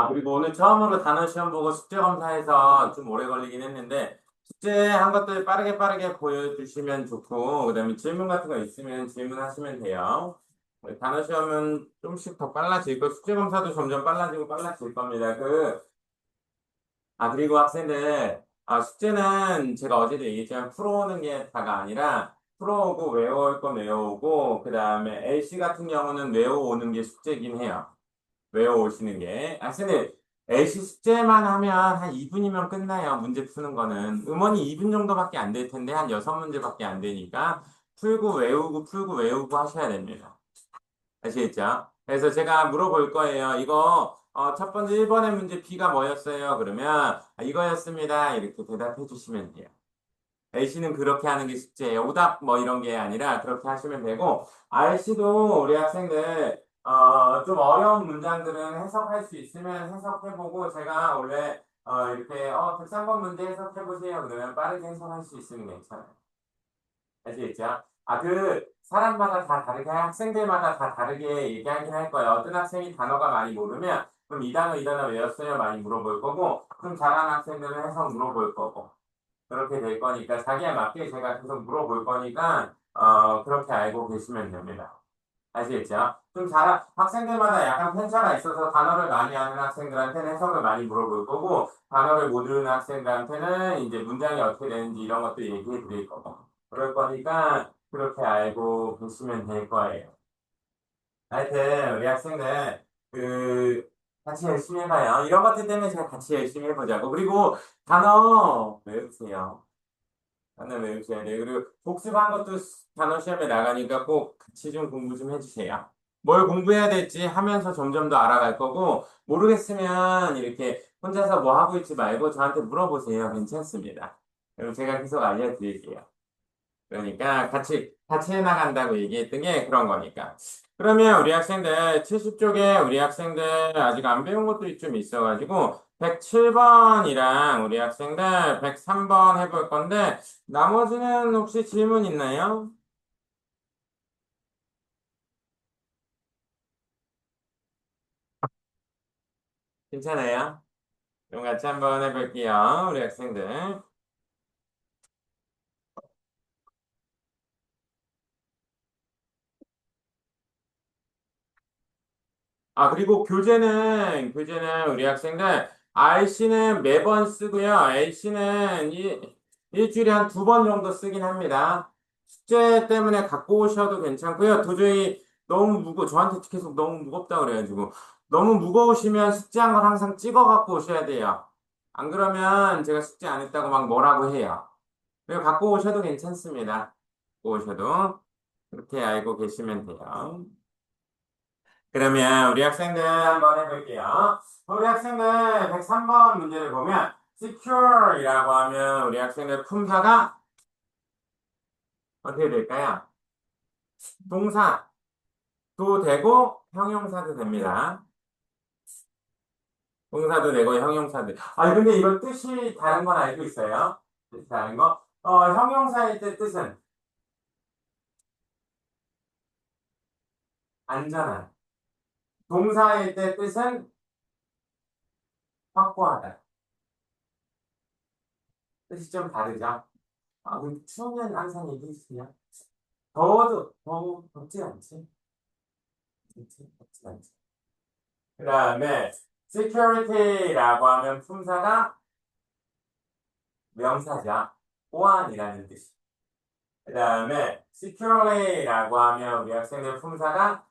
그리고 오늘 처음으로 단어 시험 보고 숙제 검사해서 좀 오래 걸리긴 했는데, 숙제 한 것들 빠르게 빠르게 보여주시면 좋고, 그 다음에 질문 같은 거 있으면 질문하시면 돼요. 단어 시험은 좀씩 더 빨라질 거, 숙제 검사도 점점 빨라지고 빨라질 겁니다. 그리고 학생들, 숙제는 제가 어제도 얘기했지만 풀어오는 게 다가 아니라, 풀어오고 외워올 건 외워오고, 그 다음에 LC 같은 경우는 외워오는 게 숙제긴 해요. 외워오시는 게. 근데 LC 숙제만 하면 한 2분이면 끝나요. 문제 푸는 거는. 음원이 2분 정도밖에 안 될 텐데, 한 6문제밖에 안 되니까, 풀고 외우고 하셔야 됩니다. 아시겠죠? 그래서 제가 물어볼 거예요. 이거, 첫 번째 1번의 문제 B가 뭐였어요? 그러면, 이거였습니다. 이렇게 대답해 주시면 돼요. A씨는 그렇게 하는 게 숙제예요. 오답 뭐 이런 게 아니라 그렇게 하시면 되고, R씨도 우리 학생들, 좀 어려운 문장들은 해석할 수 있으면 해석해보고, 제가 원래, 이렇게, 103번 문제 해석해보세요. 그러면 빠르게 해석할 수 있으면 괜찮아요. 아시겠죠? 사람마다 다 다르게, 학생들마다 다 다르게 얘기하긴 할 거예요. 어떤 학생이 단어가 많이 모르면, 그럼 이 단어 외웠어요? 많이 물어볼 거고, 좀 잘하는 학생들은 해석 물어볼 거고. 그렇게 될 거니까 자기에 맞게 제가 계속 물어볼 거니까 그렇게 알고 계시면 됩니다. 아시겠죠? 학생들마다 약간 편차가 있어서 단어를 많이 아는 학생들한테는 해석을 많이 물어볼 거고 단어를 모르는 학생들한테는 이제 문장이 어떻게 되는지 이런 것도 얘기해 드릴 거고 그럴 거니까 그렇게 알고 계시면 될 거예요. 하여튼 우리 학생들 같이 열심히 해봐요. 이런 것들 때문에 제가 같이 열심히 해보자고. 그리고 단어 외우세요. 단어 외우셔야 돼요. 그리고 복습한 것도 단어 시험에 나가니까 꼭 같이 좀 공부 좀 해주세요. 뭘 공부해야 될지 하면서 점점 더 알아갈 거고, 모르겠으면 이렇게 혼자서 뭐 하고 있지 말고 저한테 물어보세요. 괜찮습니다. 그럼 제가 계속 알려드릴게요. 그러니까 같이 해나간다고 얘기했던 게 그런 거니까. 그러면 우리 학생들 70쪽에 우리 학생들 아직 안 배운 것들이 좀 있어가지고 107번이랑 우리 학생들 103번 해볼 건데 나머지는 혹시 질문 있나요? 괜찮아요? 그럼 같이 한번 해볼게요. 우리 학생들. 그리고 교재는 우리 학생들, RC는 매번 쓰고요. LC는 일주일에 한 2번 정도 쓰긴 합니다. 숙제 때문에 갖고 오셔도 괜찮고요. 도저히 저한테 계속 너무 무겁다 그래가지고, 너무 무거우시면 숙제한 걸 항상 찍어 갖고 오셔야 돼요. 안 그러면 제가 숙제 안 했다고 막 뭐라고 해요. 그리고 갖고 오셔도 괜찮습니다. 갖고 오셔도. 그렇게 알고 계시면 돼요. 그러면 우리 학생들 한번 해볼게요. 우리 학생들 103번 문제를 보면 secure이라고 하면 우리 학생들 품사가 어떻게 될까요? 동사도 되고 형용사도 됩니다. 동사도 되고 형용사도. 근데 이거 뜻이 다른 건 알고 있어요? 뜻이 다른 거? 형용사일 때 뜻은 안전한. 동사일 때 뜻은 확고하다. 뜻이 좀 다르죠? 그럼 추우면 항상 얘기해주세요. 덥지 않지? 덥지 않지? 그 다음에 security라고 하면 품사가 명사죠. 보안이라는 뜻이. 그 다음에 securely라고 하면 우리 학생들 품사가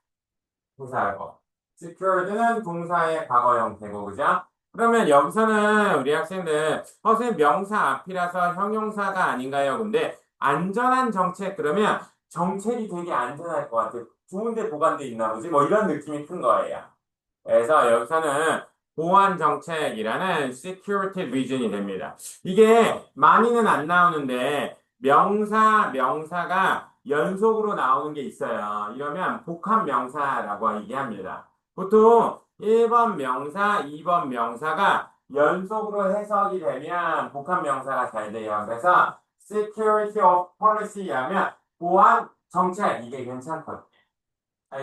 부사고 secured는 동사의 과거 형태고 그죠? 그러면 여기서는 우리 학생들 선생님 명사 앞이라서 형용사가 아닌가요? 근데 안전한 정책 그러면 정책이 되게 안전할 것 같아요. 좋은데 보관돼 있나 보지? 뭐 이런 느낌이 큰 거예요. 그래서 여기서는 보안 정책이라는 security vision이 됩니다. 이게 많이는 안 나오는데 명사가 연속으로 나오는 게 있어요. 이러면 복합 명사라고 얘기합니다. 보통 1번 명사, 2번 명사가 연속으로 해석이 되면 복합 명사가 잘 돼요. 그래서 security of policy 하면 보안 정책 이게 괜찮거든요.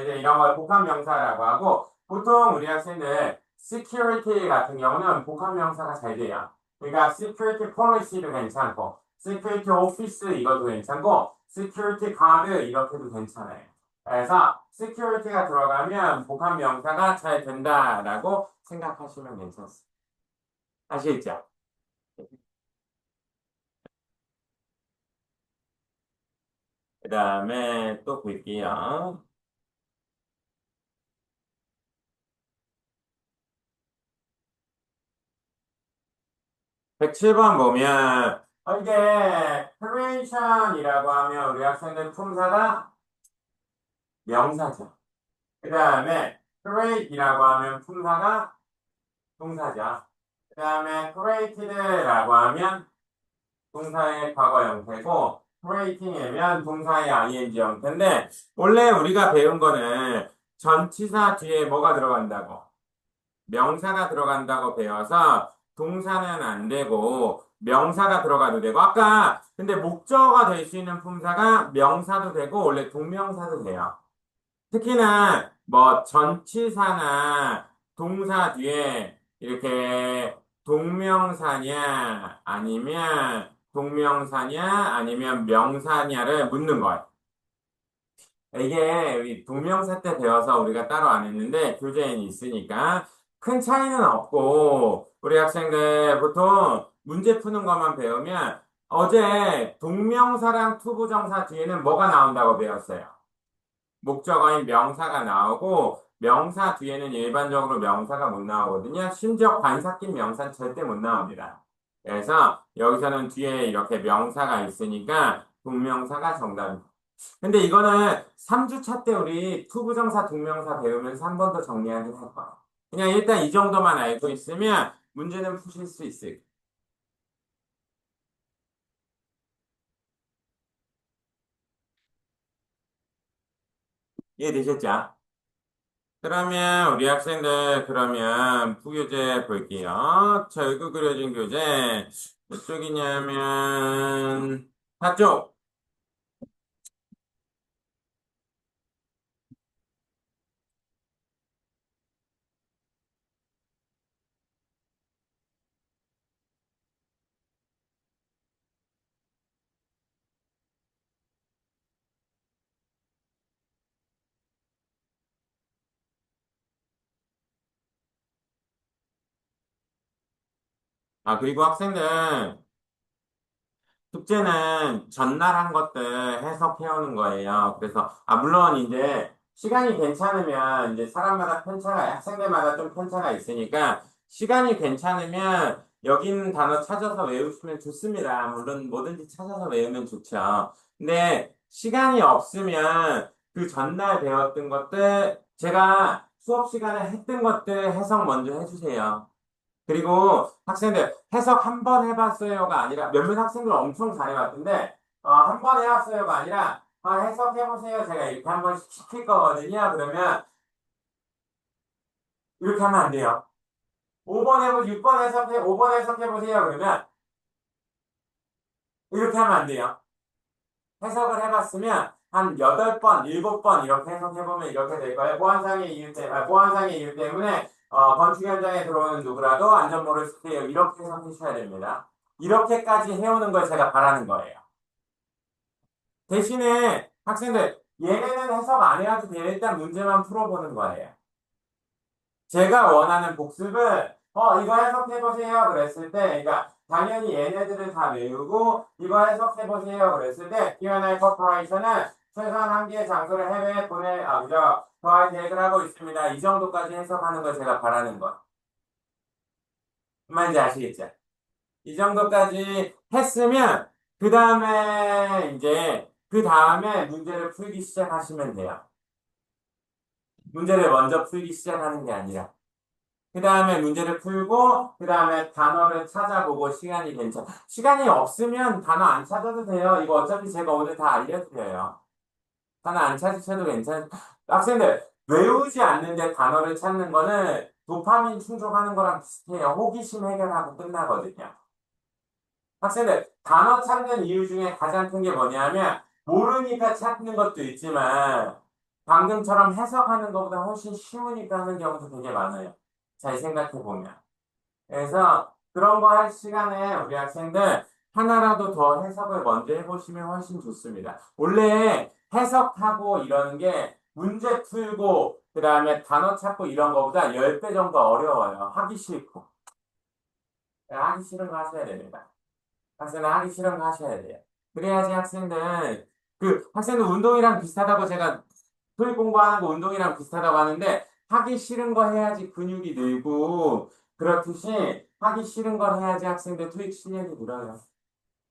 이제 이런 걸 복합 명사라고 하고 보통 우리 학생들 security 같은 경우는 복합명사가 잘 돼요. 그러니까 security policy도 괜찮고, security office 이것도 괜찮고, security guard 이렇게도 괜찮아요. 그래서 security가 들어가면 복합명사가 잘 된다라고 생각하시면 괜찮습니다. 아시겠죠? 그 다음에 또 볼게요. 107번 보면 이게 creation이라고 하면 우리 학생들 품사가 명사죠. 그 다음에 create이라고 하면 품사가 동사죠. 그 다음에 created라고 하면 동사의 과거 형태고 creating이면 동사의 ing 형태인데 원래 우리가 배운 거는 전치사 뒤에 뭐가 들어간다고? 명사가 들어간다고 배워서 동사는 안 되고 명사가 들어가도 되고 아까 근데 목적어가 될 수 있는 품사가 명사도 되고 원래 동명사도 돼요. 특히나 뭐 전치사나 동사 뒤에 이렇게 동명사냐 아니면 명사냐를 묻는 거예요. 이게 우리 동명사 때 배워서 우리가 따로 안 했는데 교재에는 있으니까 큰 차이는 없고 우리 학생들 보통 문제 푸는 것만 배우면 어제 동명사랑 투부정사 뒤에는 뭐가 나온다고 배웠어요? 목적어인 명사가 나오고 명사 뒤에는 일반적으로 명사가 못 나오거든요. 심지어 관사 낀 명사는 절대 못 나옵니다. 그래서 여기서는 뒤에 이렇게 명사가 있으니까 동명사가 정답입니다. 근데 이거는 3주차 때 우리 투부정사 동명사 배우면서 한 번 더 정리하긴 할 거야. 그냥 일단 이 정도만 알고 있으면 문제는 푸실 수 있을. 이해되셨죠? 그러면 우리 학생들 그러면 부교재 볼게요. 절구 그려진 교재 몇 쪽이냐면 4쪽. 아 그리고 학생들 숙제는 전날 한 것들 해석해오는 거예요. 그래서, 물론 이제 시간이 괜찮으면 이제 사람마다 편차가, 학생들마다 좀 편차가 있으니까 시간이 괜찮으면 여기 있는 단어 찾아서 외우시면 좋습니다. 물론 뭐든지 찾아서 외우면 좋죠. 근데 시간이 없으면 그 전날 배웠던 것들, 제가 수업 시간에 했던 것들 해석 먼저 해주세요. 그리고 학생들 해석 한 번 해봤어요가 아니라 몇몇 학생들 엄청 잘해왔던데 한 번 해봤어요가 아니라 해석해보세요. 제가 이렇게 한 번씩 시킬 거거든요. 그러면 이렇게 하면 안 돼요. 5번 해보 6번 해석해 5번 해석해보세요. 그러면 이렇게 하면 안 돼요. 해석을 해봤으면 한 8번, 7번 이렇게 해석해보면 이렇게 될 거예요. 보안상의 이유 때문에 건축 현장에 들어오는 누구라도 안전모를 시켜요. 이렇게 해석해 주셔야 됩니다. 이렇게까지 해오는 걸 제가 바라는 거예요. 대신에 학생들 얘네는 해석 안 해도 돼요. 일단 문제만 풀어보는 거예요. 제가 원하는 복습은 이거 해석해보세요 그랬을 때 그러니까 당연히 얘네들을 다 외우고 이거 해석해보세요 그랬을 때 Q&A 코퍼레이션은 최소한 한 개의 장소를 해외에 그죠? 더할 계획을 하고 있습니다. 이 정도까지 해석하는 걸 제가 바라는 거. 뭔지 아시겠죠? 이 정도까지 했으면 그 다음에 문제를 풀기 시작하시면 돼요. 문제를 먼저 풀기 시작하는 게 아니라. 그 다음에 문제를 풀고, 그 다음에 단어를 찾아보고 시간이 없으면 단어 안 찾아도 돼요. 이거 어차피 제가 오늘 다 알려드려요. 단어 안 찾으셔도 학생들, 외우지 않는데 단어를 찾는 거는 도파민 충족하는 거랑 비슷해요. 호기심 해결하고 끝나거든요. 학생들, 단어 찾는 이유 중에 가장 큰 게 뭐냐면, 모르니까 찾는 것도 있지만, 방금처럼 해석하는 것보다 훨씬 쉬우니까 하는 경우도 되게 많아요. 잘 생각해 보면. 그래서 그런 거 할 시간에 우리 학생들 하나라도 더 해석을 먼저 해보시면 훨씬 좋습니다. 원래 해석하고 이러는 게 문제 풀고 그다음에 단어 찾고 이런 거보다 10배 정도 어려워요. 하기 싫고. 하기 싫은 거 하셔야 됩니다. 학생은 하기 싫은 거 하셔야 돼요. 그래야지 학생들 운동이랑 비슷하다고 제가 토익 공부하는 거 운동이랑 비슷하다고 하는데 하기 싫은 거 해야지 근육이 늘고 그렇듯이 하기 싫은 걸 해야지 학생들 토익 실력이 늘어요.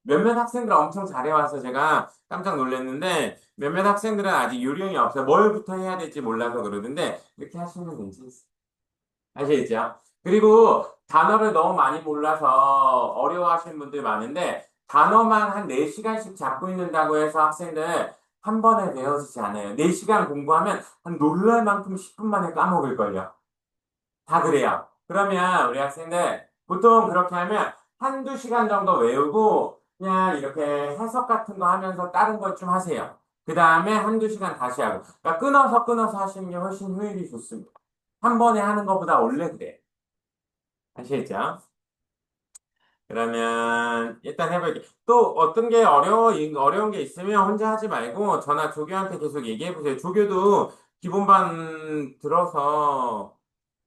몇몇 학생들 엄청 잘해와서 제가 깜짝 놀랐는데 몇몇 학생들은 아직 요령이 없어요. 뭘부터 해야 될지 몰라서 그러는데 이렇게 하시면 괜찮습니다. 아시겠죠? 그리고 단어를 너무 많이 몰라서 어려워하시는 분들 많은데 단어만 한 4시간씩 잡고 있는다고 해서 학생들 한 번에 외워지지 않아요. 4시간 공부하면 한 놀랄 만큼 10분 만에 까먹을걸요. 다 그래요. 그러면 우리 학생들 보통 그렇게 하면 한두 시간 정도 외우고 그냥 이렇게 해석 같은 거 하면서 다른 것 좀 하세요. 그 다음에 한두 시간 다시 하고. 그러니까 끊어서 하시는 게 훨씬 효율이 좋습니다. 한 번에 하는 것보다 원래 그래. 아시겠죠? 그러면 일단 해볼게요. 또 어떤 게 어려운 게 있으면 혼자 하지 말고 저나 조교한테 계속 얘기해 보세요. 조교도 기본반 들어서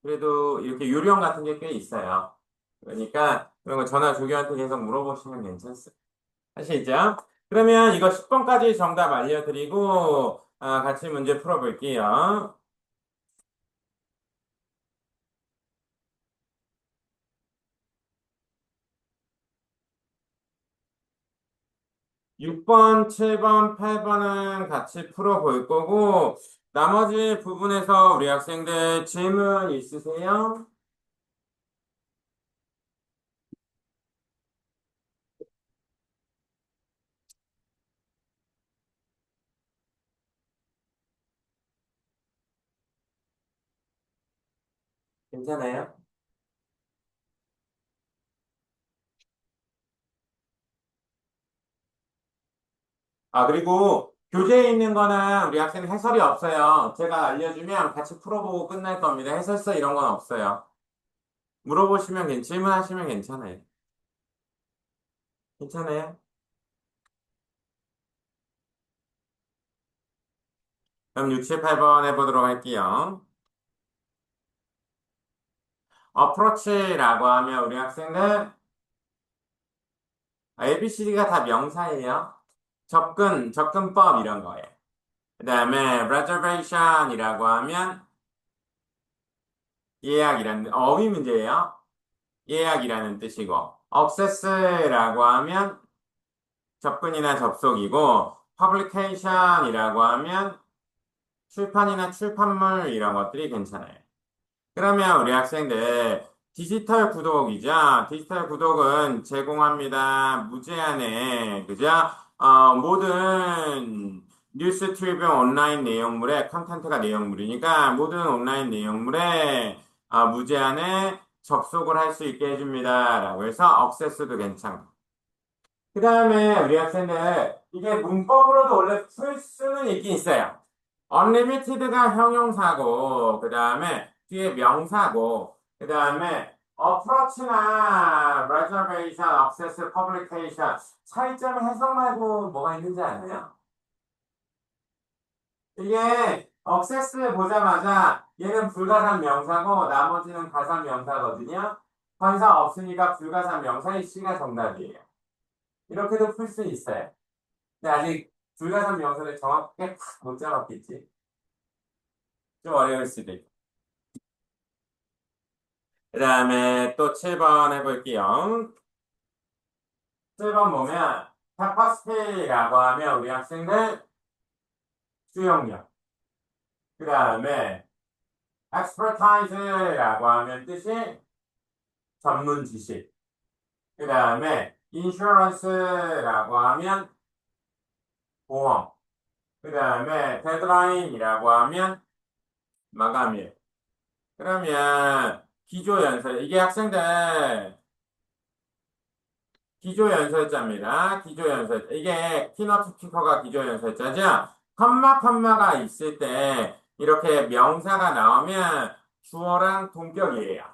그래도 이렇게 요령 같은 게 꽤 있어요. 그러니까 그런 거 전화 조교한테 계속 물어보시면 괜찮습니다. 아시겠죠? 그러면 이거 10번까지 정답 알려드리고 같이 문제 풀어볼게요. 6번, 7번, 8번은 같이 풀어볼 거고 나머지 부분에서 우리 학생들 질문 있으세요? 괜찮아요? 그리고 교재에 있는 거는 우리 학생은 해설이 없어요. 제가 알려주면 같이 풀어보고 끝날 겁니다. 해설서 이런 건 없어요. 질문하시면 괜찮아요. 괜찮아요? 그럼 6, 7, 8번 해보도록 할게요. 어프로치라고 하면 우리 학생들 ABCD가 다 명사예요. 접근법 이런 거예요. 그 다음에 reservation이라고 하면 예약이라는, 어휘 문제예요. 예약이라는 뜻이고, access라고 하면 접근이나 접속이고, publication이라고 하면 출판이나 출판물 이런 것들이 괜찮아요. 그러면 우리 학생들 디지털 구독이죠. 디지털 구독은 제공합니다. 무제한에 그죠? 모든 뉴스 트리뷴 온라인 내용물에 컨텐츠가 내용물이니까 모든 온라인 내용물에 무제한에 접속을 할 수 있게 해줍니다. 라고 해서 액세스도 괜찮고. 그 다음에 우리 학생들 이게 문법으로도 원래 풀 수는 있긴 있어요. unlimited가 형용사고 그 다음에 뒤에 명사고 그 다음에 approach나 reservation, access, publication 차이점 해석 말고 뭐가 있는지 아세요? 이게 access 보자마자 얘는 불가산 명사고 나머지는 가산 명사거든요. 관사 없으니까 불가산 명사의 C가 정답이에요. 이렇게도 풀 수 있어요. 근데 아직 불가산 명사를 정확하게 못 잡았겠지. 좀 어려울 수도 있고. 그 다음에 또 7번 해볼게요. 7번 보면 capacity 라고 하면 우리 학생들 수용력. 그 다음에 expertise라고 하면 뜻이 전문 지식. 그 다음에 insurance라고 하면 보험. 그 다음에 deadline이라고 하면 마감일. 그러면 기조연설. 이게 학생들 기조연설자입니다. 기조연설. 이게 키노트 스피커가 기조연설자죠. 컴마가 있을 때 이렇게 명사가 나오면 주어랑 동격이에요.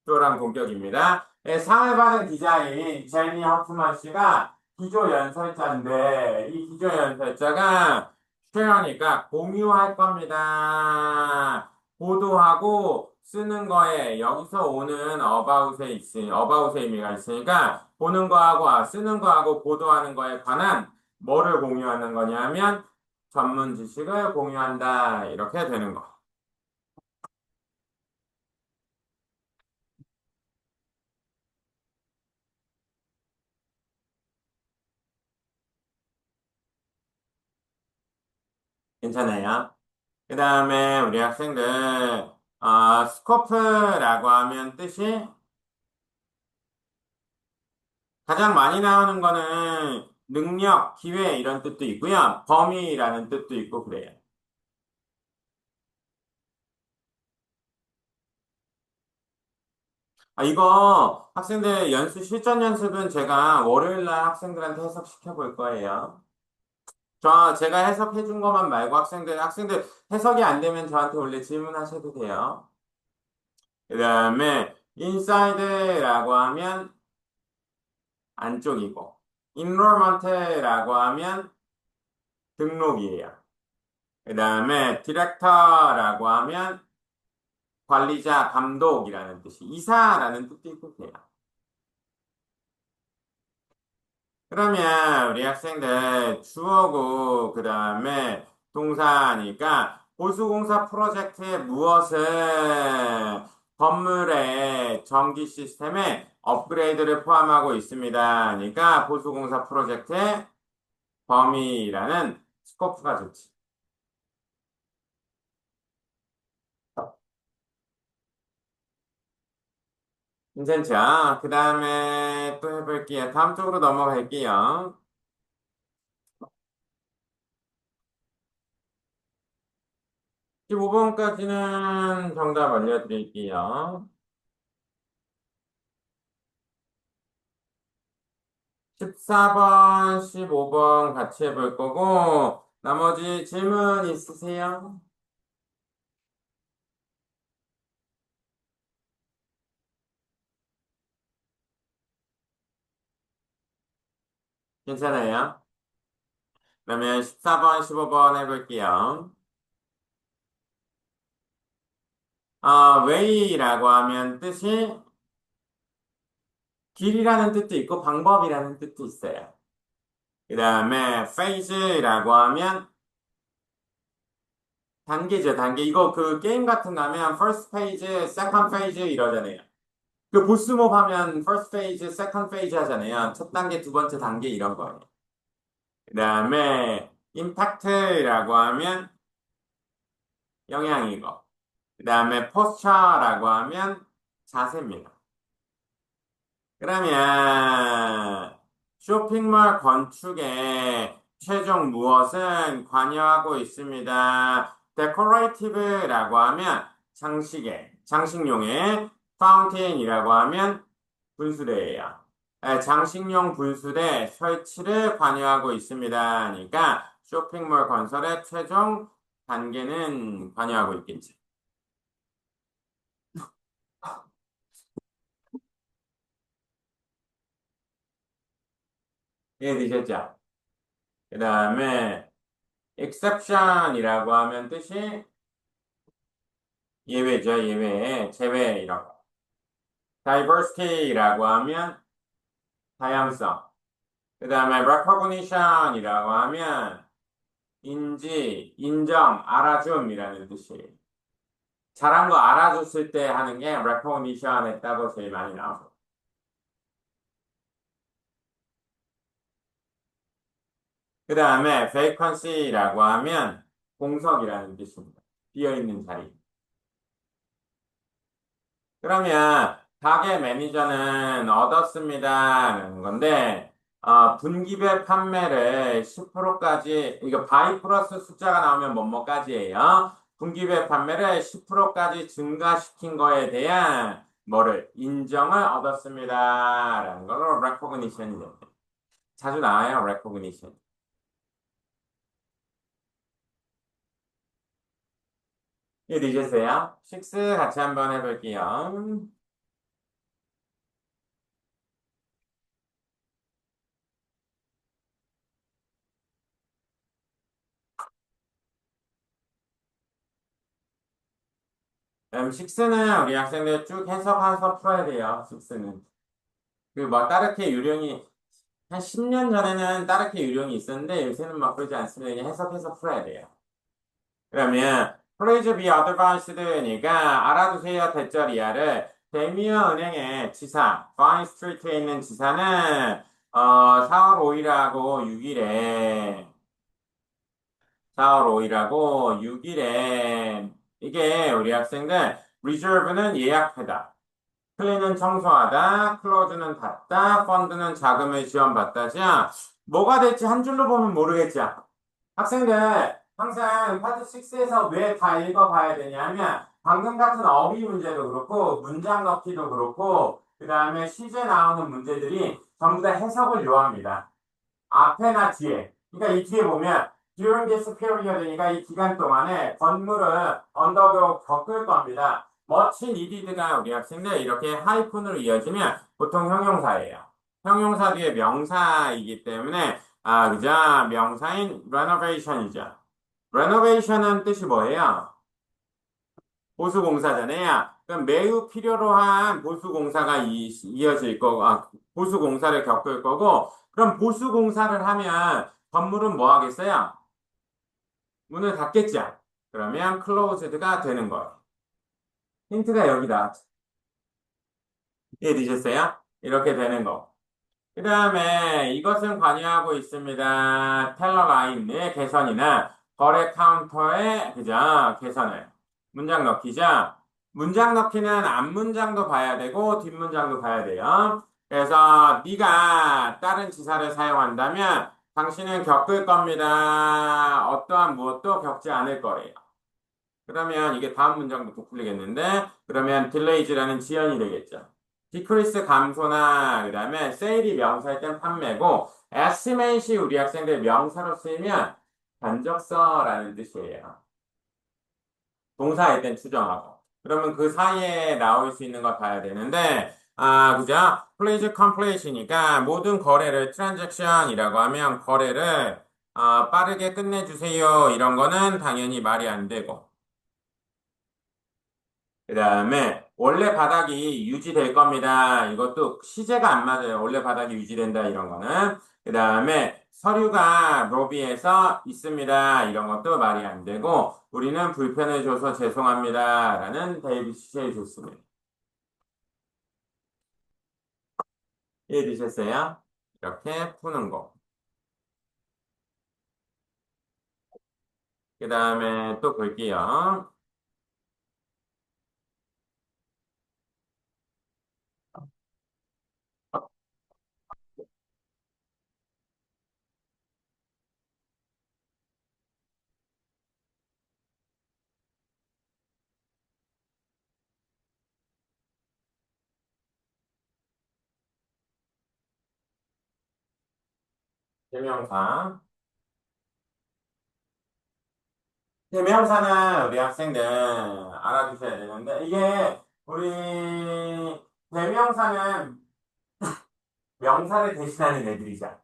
주어랑 동격입니다. 예, 상을 받은 기자인 제니 허프만 씨가 기조연설자인데 이 기조연설자가 쉐어니까 공유할 겁니다. 보도하고 쓰는 거에 여기서 오는 어바웃의 의미가 있으니까 보는 거하고 쓰는 거하고 보도하는 거에 관한 뭐를 공유하는 거냐면 전문 지식을 공유한다. 이렇게 되는 거. 괜찮아요? 그 다음에 우리 학생들, 스코프라고 하면 뜻이 가장 많이 나오는 거는 능력, 기회 이런 뜻도 있고요. 범위라는 뜻도 있고 그래요. 이거 학생들 실전 연습은 제가 월요일 날 학생들한테 해석시켜 볼 거예요. 제가 해석해 준 것만 말고 학생들 해석이 안 되면 저한테 원래 질문하셔도 돼요. 그 다음에 인사이드라고 하면 안쪽이고, enrollment라고 하면 등록이에요. 그 다음에 디렉터라고 하면 관리자, 감독이라는 뜻이, 이사라는 뜻도 있고 그래요. 그러면 우리 학생들 주어고 그 다음에 동사니까 보수공사 프로젝트의 무엇을 건물의 전기 시스템에 업그레이드를 포함하고 있습니다. 그러니까 보수공사 프로젝트의 범위라는 스코프가 좋지. 괜찮죠? 그 다음에 또 해볼게요. 다음 쪽으로 넘어갈게요. 15번까지는 정답 알려드릴게요. 14번, 15번 같이 해볼 거고, 나머지 질문 있으세요? 괜찮아요? 그러면 14번, 15번 해볼게요. way라고 하면 뜻이 길이라는 뜻도 있고 방법이라는 뜻도 있어요. 그 다음에 phase라고 하면 단계죠, 단계. 이거 그 게임 같은 거 하면 first phase, second phase 이러잖아요. 그 보스몹 하면 first phase, second phase 하잖아요. 첫 단계, 두 번째 단계 이런 거예요. 그 다음에 impact라고 하면 영향이고. 그 다음에 posture라고 하면 자세입니다. 그러면 쇼핑몰 건축에 최종 무엇은 관여하고 있습니다. decorative라고 하면 장식용의 fountain이라고 하면 분수대예요. 장식용 분수대 설치를 관여하고 있습니다. 그러니까 쇼핑몰 건설의 최종 단계는 관여하고 있겠지. 이해되셨죠? 그 다음에 exception이라고 하면 뜻이 예외죠, 예외, 제외 이런 거. diversity라고 하면 다양성. 그 다음에 recognition이라고 하면 인정, 알아줌이라는 뜻이에요. 잘한 거 알아줬을 때 하는 게 recognition 했다고 제일 많이 나오고. 그 다음에 vacancy라고 하면 공석이라는 뜻입니다. 비어있는 자리. 그러면 가게 매니저는 얻었습니다라는 건데 분기별 판매를 10%까지 이거 바이 플러스 숫자가 나오면 뭐뭐까지예요. 분기별 판매를 10%까지 증가시킨 거에 대한 뭐를 인정을 얻었습니다라는 걸로 recognition이 됩니다. 자주 나와요, recognition. 늦으세요? 식스 같이 한번 해볼게요. 식스는 우리 학생들 쭉 해석해서 풀어야 돼요, 식스는. 그 뭐 따르게 유령이 한 10년 전에는 따르게 유령이 있었는데 요새는 막 그러지 않습니다. 그냥 해석해서 풀어야 돼요. 그러면 please be advised니까 알아두세요 대절이야를 대미어 은행의 지사 바인 스트리트에 있는 지사는 4월 5일하고 6일에 4월 5일하고 6일에 이게 우리 학생들 reserve는 예약하다 클린은 청소하다 close는 닫다 펀드는 자금을 지원받다자 뭐가 될지 한 줄로 보면 모르겠죠. 학생들 항상 파트 6에서 왜 다 읽어봐야 되냐면 방금 같은 어휘 문제도 그렇고 문장 넣기도 그렇고 그 다음에 시제 나오는 문제들이 전부 다 해석을 요합니다. 앞에나 뒤에. 그러니까 이 뒤에 보면 during this period니까 이 기간 동안에 건물을 언더고 겪을 겁니다. much needed가 우리 학생들 이렇게 하이픈으로 이어지면 보통 형용사예요. 형용사 뒤에 명사이기 때문에 그죠? 명사인 renovation이죠. renovation은 뜻이 뭐예요? 보수공사잖아요. 그럼 매우 필요로 한 보수공사가 이어질 거고, 보수공사를 겪을 거고, 그럼 보수공사를 하면 건물은 뭐 하겠어요? 문을 닫겠죠? 그러면 closed가 되는 거예요. 힌트가 여기다. 이해되셨어요? 이렇게 되는 거. 그 다음에 이것은 관여하고 있습니다. 텔러 라인의 개선이나 거래 카운터의 그죠? 개선을. 문장 넣기죠? 문장 넣기는 앞문장도 봐야 되고 뒷문장도 봐야 돼요. 그래서 네가 다른 지사를 사용한다면 당신은 겪을 겁니다. 어떠한 무엇도 겪지 않을 거예요. 그러면 이게 다음 문장부터 풀리겠는데 그러면 delays라는 지연이 되겠죠. decrease 감소나 그다음에 sale이 명사일 땐 판매고 estimate이 우리 학생들 명사로 쓰이면 견적서라는 뜻이에요. 동사일 땐 추정하고. 그러면 그 사이에 나올 수 있는 거 봐야 되는데 그죠? please complete이니까 모든 거래를 transaction이라고 하면 거래를 빠르게 끝내주세요. 이런 거는 당연히 말이 안 되고. 그 다음에 원래 바닥이 유지될 겁니다. 이것도 시제가 안 맞아요. 원래 바닥이 유지된다 이런 거는. 그 다음에 서류가 로비에서 있습니다. 이런 것도 말이 안 되고 우리는 불편을 줘서 죄송합니다. 라는 대입 시제해 줬습니다. 이해되셨어요? 이렇게 푸는 거. 그 다음에 또 볼게요. 대명사. 대명사는 우리 학생들 알아두셔야 되는데 이게 우리 대명사는 명사를 대신하는 애들이죠.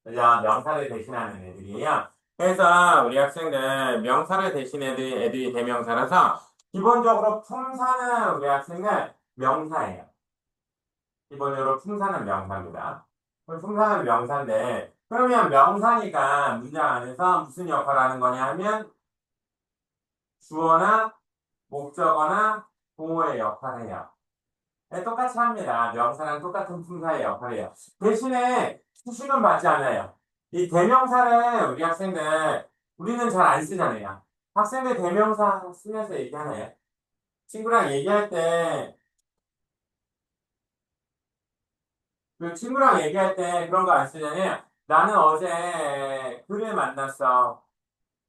그죠? 명사를 대신하는 애들이에요. 그래서 우리 학생들 명사를 애들이 대명사라서 기본적으로 품사는 우리 학생들 명사예요. 기본적으로 품사는 명사입니다. 그럼 품사는 명사인데 그러면 명사니까 문장 안에서 무슨 역할을 하는 거냐 하면 주어나 목적어나 보호의 역할을 해요. 네, 똑같이 합니다. 명사랑 똑같은 품사의 역할이에요. 대신에 수식은 받지 않아요. 이 대명사를 우리 학생들, 우리는 잘 안 쓰잖아요. 학생들 대명사 쓰면서 얘기하나요? 친구랑 얘기할 때, 그 친구랑 얘기할 때 그런 거 안 쓰잖아요. 나는 어제 그를 만났어.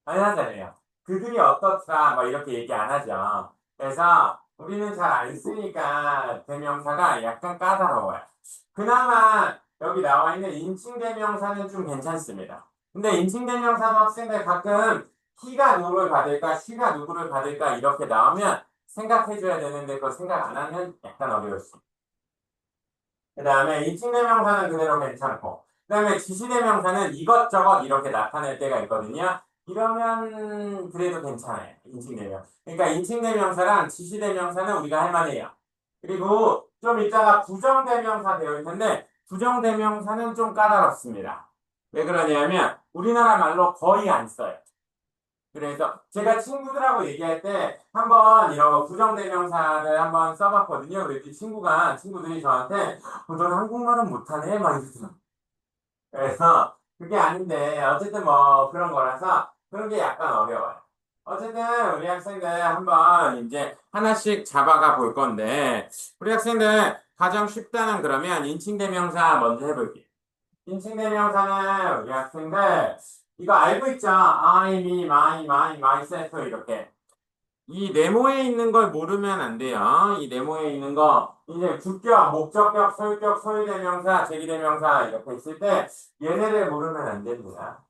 안 하잖아요. 그들이 어떻더라, 뭐 이렇게 얘기 안 하죠. 그래서 우리는 잘 안 쓰니까 대명사가 약간 까다로워요. 그나마 여기 나와 있는 인칭 대명사는 좀 괜찮습니다. 근데 인칭 대명사도 학생들 가끔 T가 누구를 받을까, C가 누구를 받을까 이렇게 나오면 생각해줘야 되는데 그거 생각 안 하면 약간 어려울 수 있어요. 그 다음에 인칭대명사는 그대로 괜찮고, 그 다음에 지시대명사는 이것저것 이렇게 나타낼 때가 있거든요. 이러면 그래도 괜찮아요. 인칭대명. 그러니까 인칭대명사랑 지시대명사는 우리가 할 만해요. 그리고 좀 이따가 부정대명사 배울 텐데, 부정대명사는 좀 까다롭습니다. 왜 그러냐면, 우리나라 말로 거의 안 써요. 그래서 제가 친구들하고 얘기할 때 한번 이런 거 부정대명사를 한번 써봤거든요. 그랬더니 친구들이 저한테 넌 한국말은 못하네? 막 이러더라고요. 그래서 그게 아닌데 어쨌든 뭐 그런 거라서 그런 게 약간 어려워요. 어쨌든 우리 학생들 한번 이제 하나씩 잡아가 볼 건데 우리 학생들 가장 쉽다는 그러면 인칭대명사 먼저 해볼게요. 인칭대명사는 우리 학생들 이거 알고 있죠? I, me, my, myself 이렇게. 이 네모에 있는 걸 모르면 안 돼요. 이 네모에 있는 거 이제 주격, 목적격, 소유격, 소유대명사, 제기대명사 이렇게 있을 때 얘네를 모르면 안 됩니다.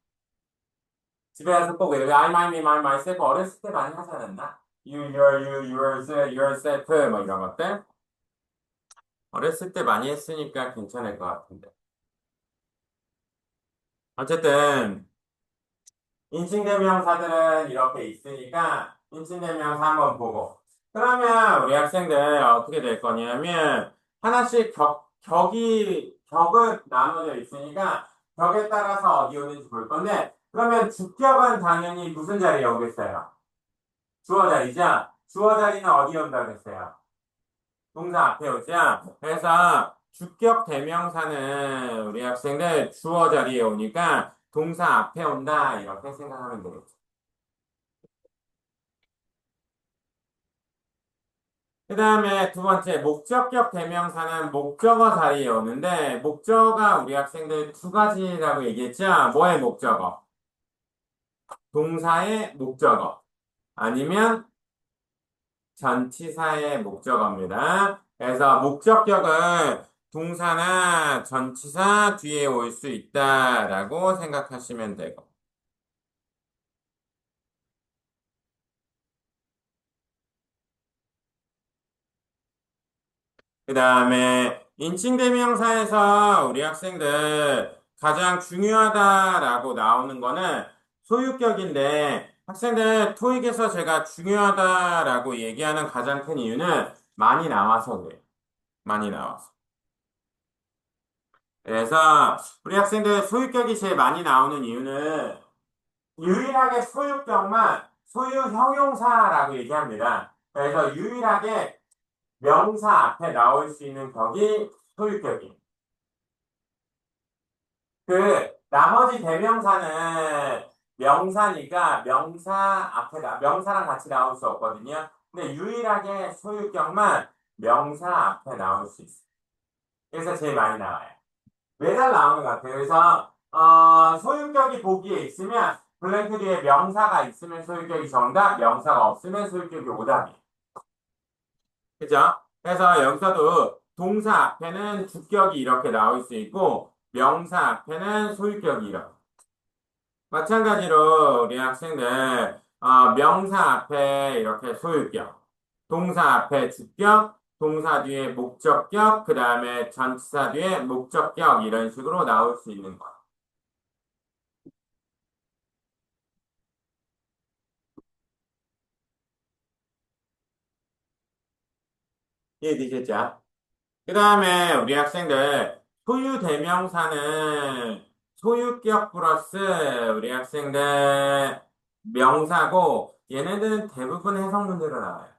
집에 가서 꼭 이렇게 I, my, me, myself 어렸을 때 많이 하지 않았나? you, yours, yourself 뭐 이런 것들 어렸을 때 많이 했으니까 괜찮을 것 같은데. 어쨌든 인칭대명사들은 이렇게 있으니까 인칭대명사 한번 보고 그러면 우리 학생들 어떻게 될 거냐면 하나씩 격은 나눠져 있으니까 격에 따라서 어디 오는지 볼 건데 그러면 주격은 당연히 무슨 자리에 오겠어요? 주어 자리죠? 주어 자리는 어디 온다고 했어요? 동사 앞에 오죠? 그래서 주격 대명사는 우리 학생들 주어 자리에 오니까 동사 앞에 온다 이렇게 생각하면 되겠죠. 그 다음에 두 번째, 목적격 대명사는 목적어 자리에 오는데, 목적어가 우리 학생들 두 가지라고 얘기했죠? 뭐의 목적어? 동사의 목적어. 아니면 전치사의 목적어입니다. 그래서 목적격은 동사나 전치사 뒤에 올 수 있다라고 생각하시면 되고. 그 다음에 인칭대명사에서 우리 학생들 가장 중요하다라고 나오는 거는 소유격인데 학생들 토익에서 제가 중요하다라고 얘기하는 가장 큰 이유는 많이 나와서 그래요. 많이 나와서. 그래서 우리 학생들 소유격이 제일 많이 나오는 이유는 유일하게 소유격만 소유 형용사라고 얘기합니다. 그래서 유일하게 명사 앞에 나올 수 있는 격이 소유격이에요. 나머지 대명사는 명사니까 명사랑 같이 나올 수 없거든요. 근데 유일하게 소유격만 명사 앞에 나올 수 있어요. 그래서 제일 많이 나와요. 매달 나오는 것 같아요. 그래서, 소유격이 보기에 있으면, 블랭크 뒤에 명사가 있으면 소유격이 정답, 명사가 없으면 소유격이 오답이에요. 그죠? 그래서 여기서도 동사 앞에는 주격이 이렇게 나올 수 있고, 명사 앞에는 소유격이 이렇게. 마찬가지로 우리 학생들 명사 앞에 이렇게 소유격, 동사 앞에 주격, 동사 뒤에 목적격, 그 다음에 전치사 뒤에 목적격 이런 식으로 나올 수 있는 거. 이해되셨죠? 그 다음에 우리 학생들 소유 대명사는 소유격 플러스 우리 학생들 명사고 얘네들은 대부분 해석 문제로 나와요.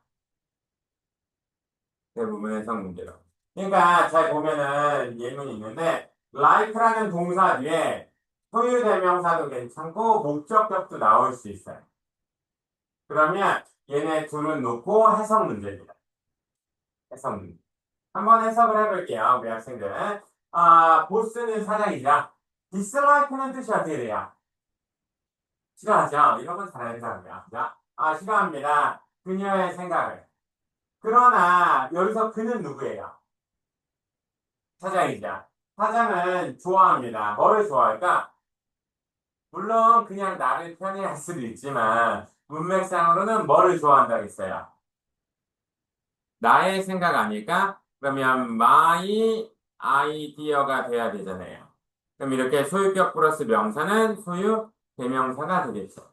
대부분 해석 문제로. 그러니까 잘 보면은 예문이 있는데 like라는 동사 뒤에 소유 대명사도 괜찮고 목적격도 나올 수 있어요. 그러면 얘네 둘은 놓고 해석 문제입니다. 해석 문제. 한번 해석을 해볼게요, 우리 학생들. 보스는 사장이자 dislike는 뜻이 어떻게 돼요? 싫어하죠? 이런 건 잘하는 사람이야. 자, 싫어합니다. 그녀의 생각을. 그러나 여기서 그는 누구예요? 사장이죠. 사장은 좋아합니다. 뭐를 좋아할까? 물론 그냥 나를 편애할 수도 있지만 문맥상으로는 뭐를 좋아한다 했어요? 나의 생각 아닐까? 그러면 my idea가 돼야 되잖아요. 그럼 이렇게 소유격 플러스 명사는 소유 대명사가 되겠죠.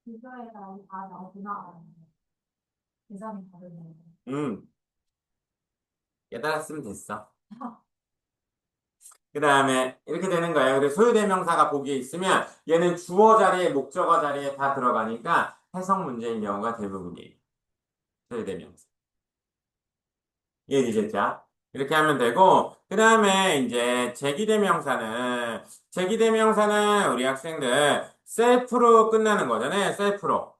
비교해서 다 나오구나. 대상이 다르네. 음, 깨달았으면 됐어. 그 다음에 이렇게 되는 거예요. 그래서 소유대명사가 보기에 있으면 얘는 주어 자리에 목적어 자리에 다 들어가니까 해석 문제인 경우가 대부분이에요. 소유대명사. 이해되셨죠? 이렇게 하면 되고, 그 다음에 이제 제기대명사는 우리 학생들 셀프로 끝나는 거잖아요. 셀프로.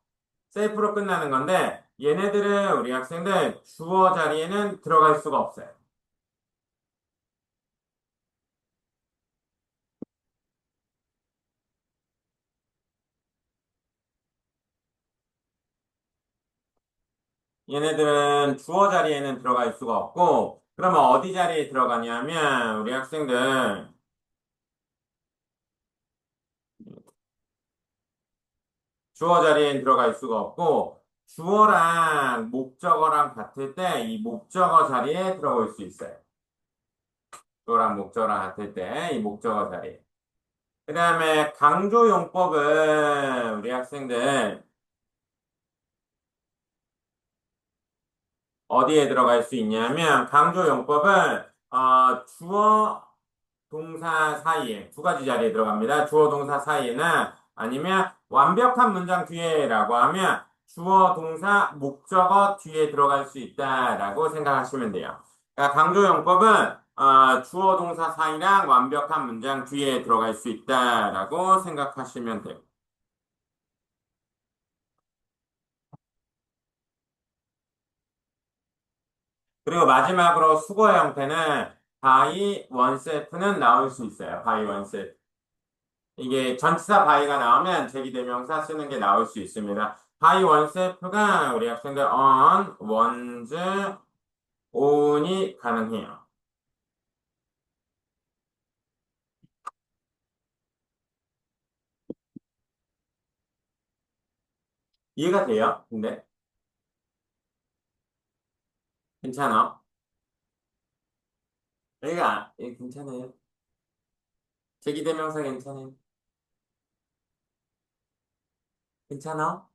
셀프로 끝나는 건데, 얘네들은 우리 학생들 주어 자리에는 들어갈 수가 없어요. 얘네들은 주어 자리에는 들어갈 수가 없고, 그러면 어디 자리에 들어가냐면, 우리 학생들, 주어 자리엔 들어갈 수가 없고, 주어랑 목적어랑 같을 때, 이 목적어 자리에 들어올 수 있어요. 주어랑 목적어랑 같을 때, 이 목적어 자리에. 그 다음에 강조용법은 우리 학생들 어디에 들어갈 수 있냐면, 강조용법은, 주어, 동사 사이에 두 가지 자리에 들어갑니다. 주어 동사 사이에나 아니면 완벽한 문장 뒤에라고 하면 주어 동사 목적어 뒤에 들어갈 수 있다라고 생각하시면 돼요. 그러니까 강조용법은 주어 동사 사이랑 완벽한 문장 뒤에 들어갈 수 있다라고 생각하시면 돼요. 그리고 마지막으로 수거 형태는 by oneself는 나올 수 있어요. by oneself. 이게 전치사 바이가 나오면 제기대명사 쓰는 게 나올 수 있습니다. by oneself가 우리 학생들 on, one's, own이 가능해요. 이해가 돼요? 근데 괜찮아? 괜찮아요. 제기대명사 괜찮아요. 괜찮아?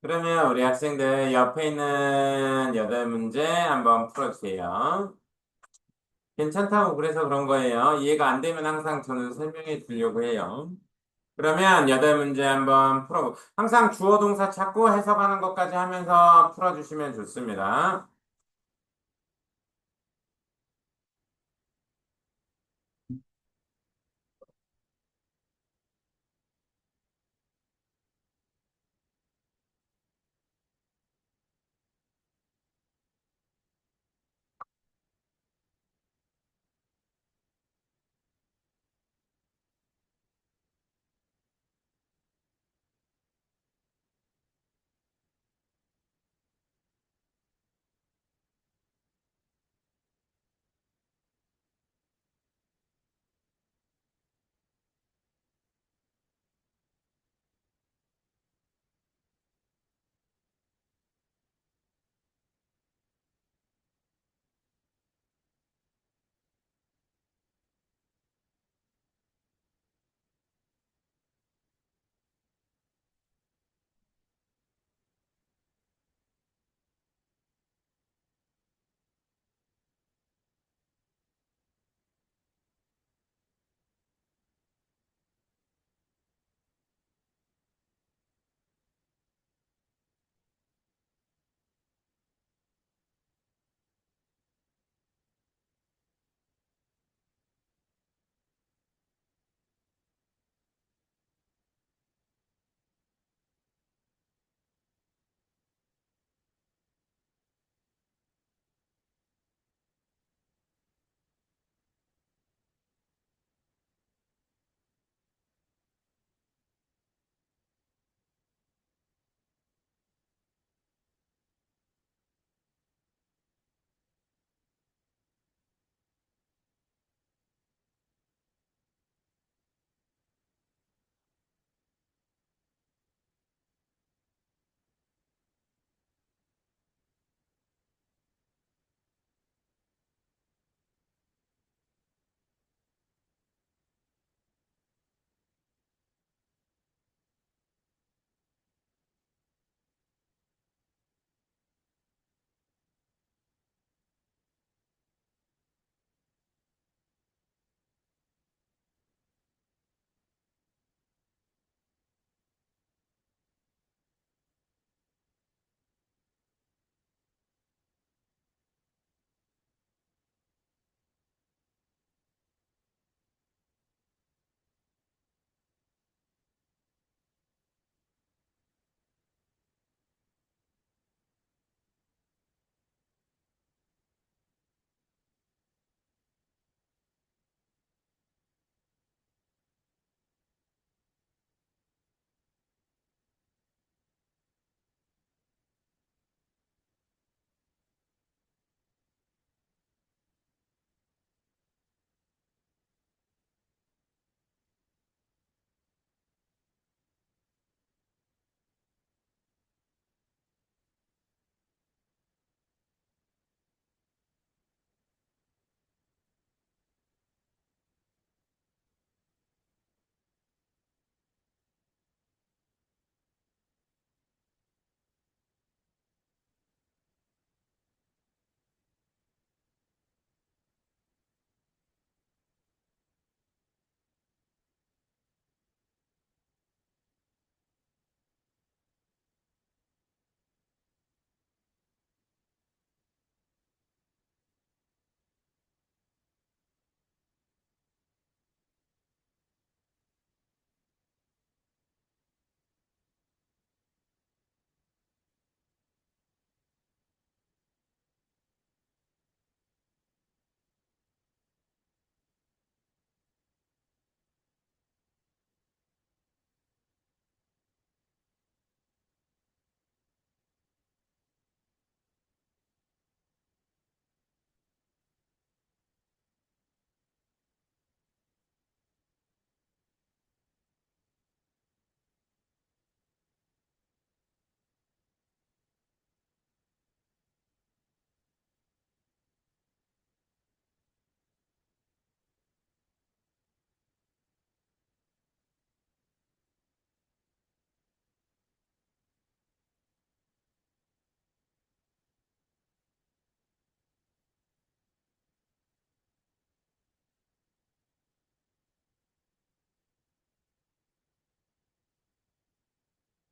그러면 우리 학생들 옆에 있는 여덟 문제 한번 풀어주세요. 괜찮다고 그래서 그런 거예요. 이해가 안 되면 항상 저는 설명해 주려고 해요. 그러면 여덟 문제 한번 풀어보. 항상 주어 동사 찾고 해석하는 것까지 하면서 풀어주시면 좋습니다.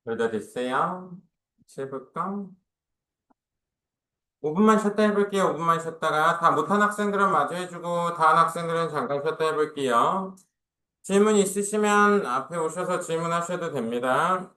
거의 다 됐어요? 같이 해볼까? 5분만 쉬었다 해볼게요. 5분만 쉬었다가 다 못한 학생들은 마저 해주고 다한 학생들은 잠깐 쉬었다 해볼게요. 질문 있으시면 앞에 오셔서 질문하셔도 됩니다.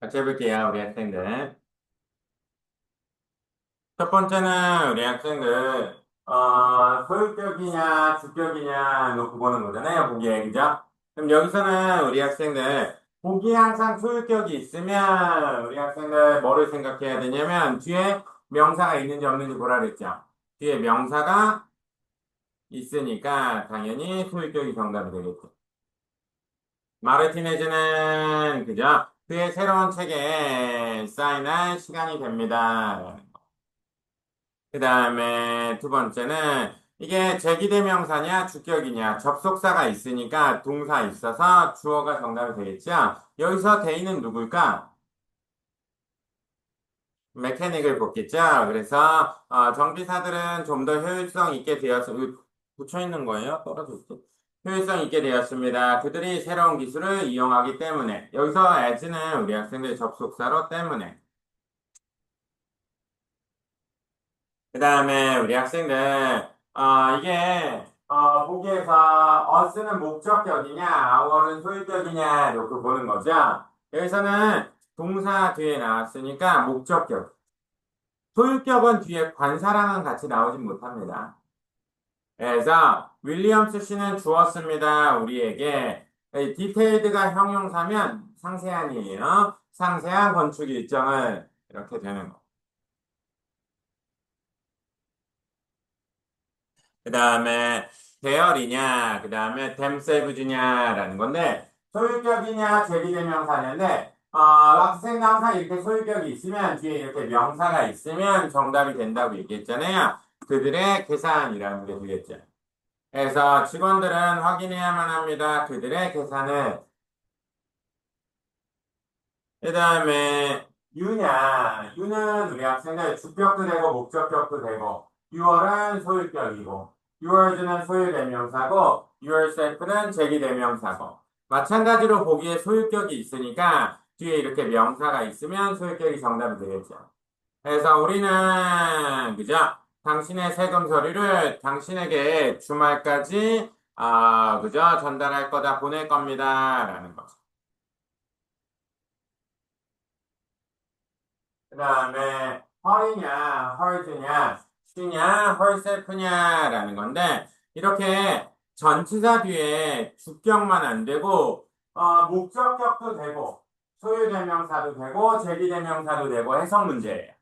같이 해볼게요, 우리 학생들. 첫 번째는 우리 학생들, 소유격이냐, 주격이냐 놓고 보는 거잖아요, 보기에, 그죠? 그럼 여기서는 우리 학생들, 보기에 항상 소유격이 있으면 우리 학생들 뭐를 생각해야 되냐면, 뒤에 명사가 있는지 없는지 보라 그랬죠? 뒤에 명사가 있으니까 당연히 소유격이 정답이 되겠죠. 마르티네즈는, 그죠? 그의 새로운 책에 사인할 시간이 됩니다. 그 다음에 두 번째는 이게 제기대명사냐 주격이냐 접속사가 있으니까 동사 있어서 주어가 정답이 되겠죠. 여기서 대인은 누굴까? 메케닉을 뽑겠죠. 그래서 정비사들은 좀 더 효율성 있게 되어서 붙여 있는 거예요? 떨어져 있죠. 효율성 있게 되었습니다. 그들이 새로운 기술을 이용하기 때문에 여기서 as는 우리 학생들 접속사로 때문에 그 다음에 우리 학생들, 이게, 보기에서 us는 목적격이냐, our은 소유격이냐, 놓고 보는 거죠. 여기서는 동사 뒤에 나왔으니까 목적격. 소유격은 뒤에 관사랑은 같이 나오진 못합니다. 그래서 윌리엄스 씨는 주었습니다. 우리에게. 디테일드가 형용사면 상세한이에요. 상세한 건축 일정을 이렇게 되는 거. 그 다음에 계열이냐, 그 다음에 themselves냐라는 건데 소유격이냐 제비대명사냐인데 학생도 항상 이렇게 소유격이 있으면 뒤에 이렇게 명사가 있으면 정답이 된다고 얘기했잖아요. 그들의 계산이라는 게 되겠죠. 그래서 직원들은 확인해야만 합니다. 그들의 계산을. 그 다음에 유는 우리 학생들 주격도 되고 목적격도 되고 유월은 소유격이고 유월즈는 소유대명사고 yourself는 제기대명사고 마찬가지로 보기에 소유격이 있으니까 뒤에 이렇게 명사가 있으면 소유격이 정답이 되겠죠. 그래서 우리는 그죠? 당신의 세금 서류를 당신에게 주말까지 그죠? 전달할 거다 보낼 겁니다. 라는 거죠. 그 다음에 헐이냐, 헐즈냐, 쉬냐, 헐셀프냐라는 건데 이렇게 전치사 뒤에 주격만 안 되고 목적격도 되고 소유대명사도 되고 제비대명사도 되고 해석 문제예요.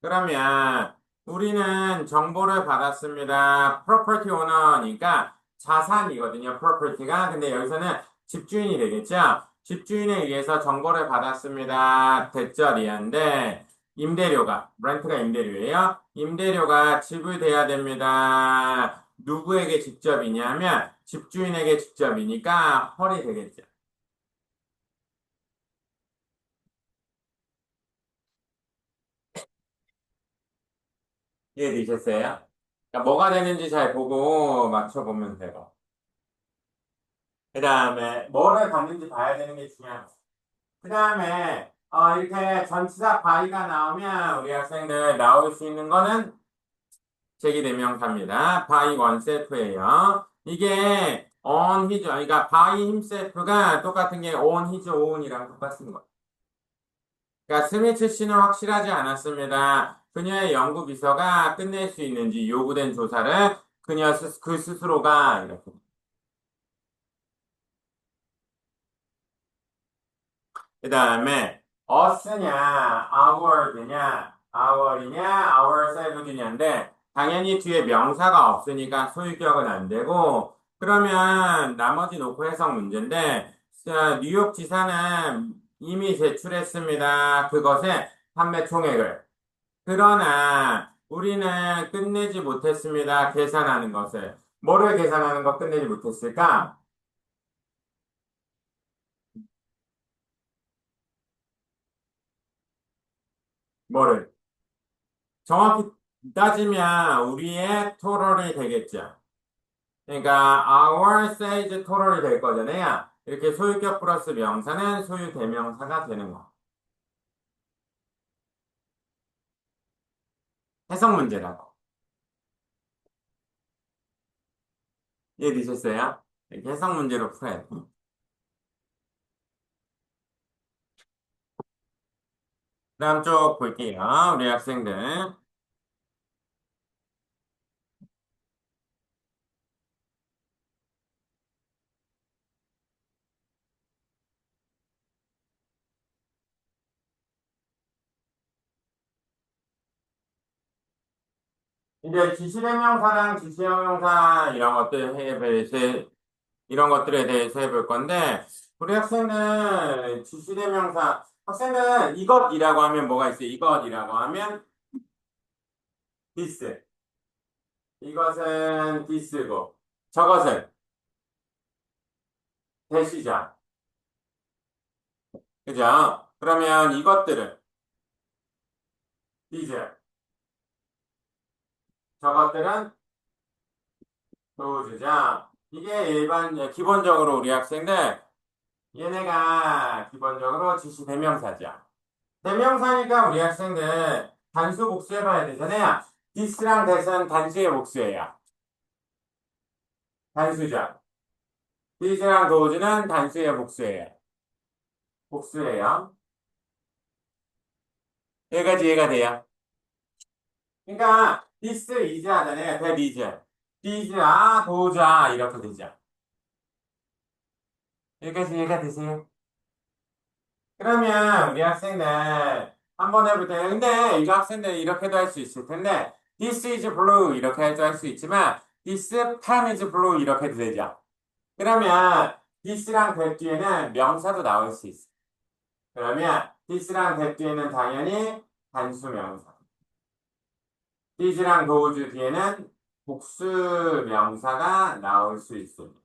그러면 우리는 정보를 받았습니다. property owner니까 자산이거든요. property가. 근데 여기서는 집주인이 되겠죠. 집주인에 의해서 정보를 받았습니다. 대절이한데 임대료가 rent가 임대료예요. 임대료가 지불돼야 됩니다. 누구에게 직접이냐면 집주인에게 직접이니까 헐이 되겠죠. 이해되셨어요? 그러니까 뭐가 되는지 잘 보고 맞춰보면 되고. 그 다음에 뭐를 받는지 봐야 되는 게 중요해요. 그 다음에 이렇게 전치사 바이가 나오면 우리 학생들 나올 수 있는 거는 제기대명사입니다. by oneself예요. 이게 on his, 그러니까 by himself가 똑같은 게 on his own이랑 똑같은 거예요. 그러니까 스미츠 씨는 확실하지 않았습니다. 그녀의 연구 비서가 끝낼 수 있는지 요구된 조사를 그 스스로가 이렇게 그 다음에 us냐, our이냐, ourselves냐인데 당연히 뒤에 명사가 없으니까 소유격은 안 되고 그러면 나머지 놓고 해석 문제인데 뉴욕 지사는 이미 제출했습니다. 그것의 판매 총액을. 그러나 우리는 끝내지 못했습니다. 계산하는 것을. 뭐를 계산하는 거 끝내지 못했을까? 뭐를? 정확히 따지면 우리의 토럴이 되겠죠. 그러니까 our sales 토럴이 될 거잖아요. 이렇게 소유격 플러스 명사는 소유 대명사가 되는 거. 해석 문제라고. 이해되셨어요? 이렇게 해석 문제로 풀어야 돼. 다음 쪽 볼게요. 우리 학생들. 이제 지시대명사랑 지시형용사 이런 것들에 대해서 해볼 건데, 우리 학생은 지시대명사, 학생은 이것이라고 하면 뭐가 있어요? 이것이라고 하면 this. 이것은 this고, 저것은 that이죠. 그죠? 그러면 이것들은 these, 저것들은 those죠. 이게 기본적으로 우리 학생들, 얘네가 기본적으로 지시대명사죠. 대명사니까 우리 학생들 단수 복수해봐야 되잖아요. this랑 that은 단수의 복수예요. 단수죠. this랑 those는 단수의 복수예요. 복수예요. 여기까지 이해가 돼요. 그러니까 this is 하잖아요. that is. these are, those are 이렇게 되죠. 여기까지 이해가 되세요? 그러면 우리 학생들 한번 해볼 때, 근데 이 학생들 이렇게도 할 수 있을 텐데, this is blue 이렇게 해도 할 수 있지만, this pen is blue 이렇게도 되죠. 그러면 this랑 that 뒤에는 명사도 나올 수 있어. 그러면 this랑 that 뒤에는 당연히 단수 명사. this랑 those 뒤에는 복수 명사가 나올 수 있습니다.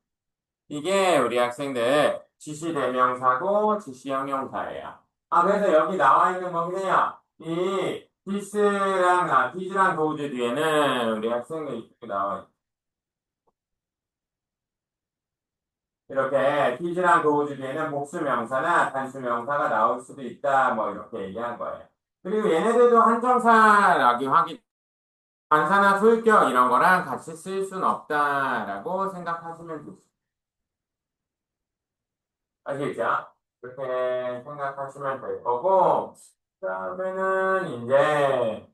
이게 우리 학생들 지시대명사고 지시형용사예요. 아, 그래서 여기 나와 있는 거긴 해요. 이 this랑 those 뒤에는 우리 학생들 이렇게 나와 있어요. 이렇게 this랑 those 뒤에는 복수명사나 단수명사가 나올 수도 있다. 뭐 이렇게 얘기한 거예요. 그리고 얘네들도 한정사라기 확인, 관사나 소유격 이런 거랑 같이 쓸 수는 없다라고 생각하시면 되죠. 아시겠죠? 그렇게 생각하시면 될 거고, 그다음에는 이제,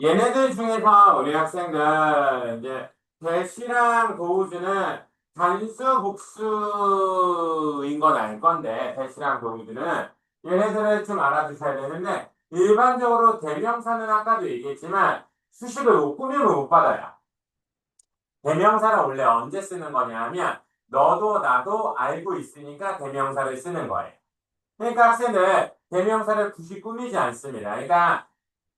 얘네들 중에서 우리 학생들, 이제, 대시랑 도우즈는 단수 복수인 건 알 건데, 대시랑 도우즈는 얘네들을 좀 알아두셔야 되는데, 일반적으로 대명사는 아까도 얘기했지만, 수식을 못 꾸미면 못 받아요. 대명사를 원래 언제 쓰는 거냐 하면 너도 나도 알고 있으니까 대명사를 쓰는 거예요. 그러니까 학생들 대명사를 굳이 꾸미지 않습니다. 그러니까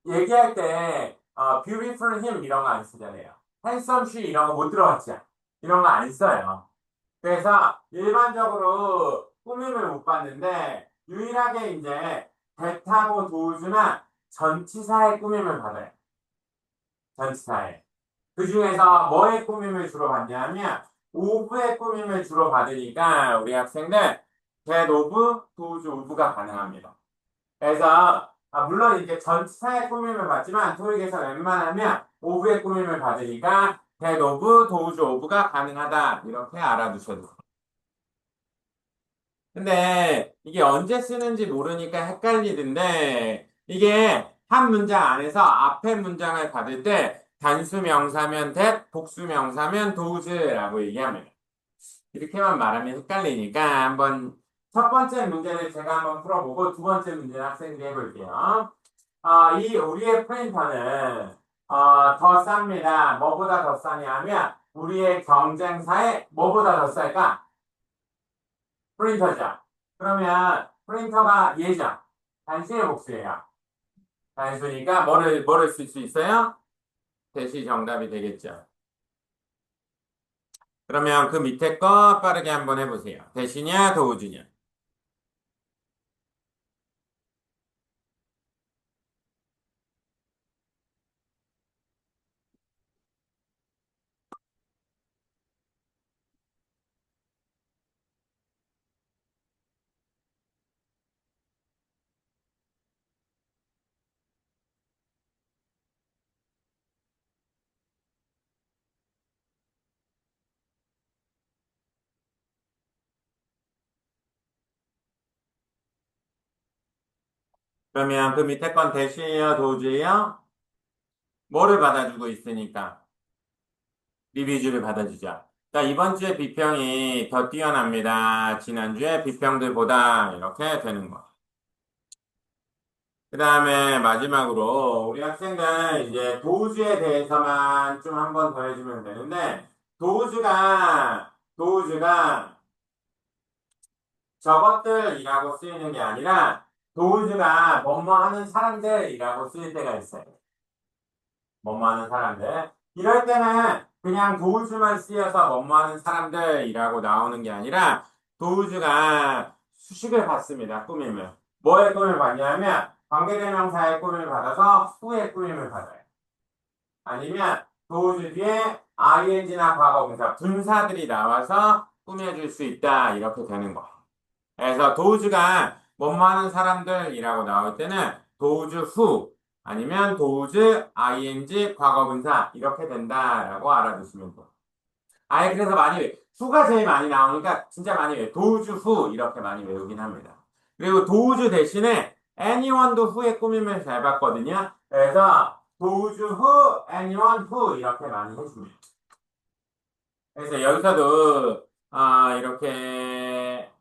얘기할 때 beautiful him 이런 거 안 쓰잖아요. handsome she 이런 거 못 들어봤죠. 이런 거 안 써요. 그래서 일반적으로 꾸밈을 못 받는데 유일하게 이제 대타고 도우주나 전치사의 꾸밈을 받아요. 전치사에. 그 중에서 뭐의 꾸밈을 주로 받냐면 오브의 꾸밈을 주로 받으니까 우리 학생들 get of, does of가 가능합니다. 그래서 물론 이제 전치사의 꾸밈을 받지만 토익에서 웬만하면 오브의 꾸밈을 받으니까 get of, does of가 가능하다 이렇게 알아두셔도 돼요. 근데 이게 언제 쓰는지 모르니까 헷갈리던데 이게 한 문장 안에서 앞에 문장을 받을 때 단수 명사면 that, 복수 명사면 does라고 얘기하면 이렇게만 말하면 헷갈리니까 한번 첫 번째 문제를 제가 한번 풀어보고 두 번째 문제는 학생들이 해볼게요. 이 우리의 프린터는 더 쌉니다. 뭐보다 더 싸냐면 우리의 경쟁사에 뭐보다 더 쌀까? 프린터죠. 그러면 프린터가 예죠. 단수의 복수예요. 단수니까 뭐를 쓸 수 있어요? 대시 정답이 되겠죠. 그러면 그 밑에 거 빠르게 한번 해보세요. 대시냐, 도우주냐. 그러면 그 밑에 건 대시예요, 도주예요? 뭐를 받아주고 있으니까? 리비주를 받아주죠. 자, 이번 주에 비평이 더 뛰어납니다. 지난주에 비평들보다 이렇게 되는 거. 그 다음에 마지막으로 우리 학생들 이제 도우주에 대해서만 좀 한번 더 해주면 되는데, 도우주가 저것들이라고 쓰이는 게 아니라 도우주가 뭐뭐 하는 사람들이라고 쓰일 때가 있어요. 뭐뭐 하는 사람들. 이럴 때는 그냥 도우주만 쓰여서 뭐뭐 하는 사람들이라고 나오는 게 아니라 도우주가 수식을 받습니다. 꾸밈을. 뭐의 꾸밈을 받냐면 관계대명사의 꾸밈을 받아서 후의 꾸밈을 받아요. 아니면 도우주 뒤에 ing나 과거분사, 분사들이 나와서 꾸며줄 수 있다. 이렇게 되는 거. 그래서 도우즈가 뭐뭐 하는 사람들이라고 나올 때는 도우즈 후 아니면 도우즈 ing 과거분사 이렇게 된다라고 알아두시면 돼요. 아예 그래서 많이 후가 제일 많이 나오니까 진짜 많이 외워요. 도우즈 후 이렇게 많이 외우긴 합니다. 그리고 도우즈 대신에 anyone도 후에 꾸미면 잘 봤거든요. 그래서 도우즈 후, anyone 후 이렇게 많이 해줍니다. 그래서 여기서도 이렇게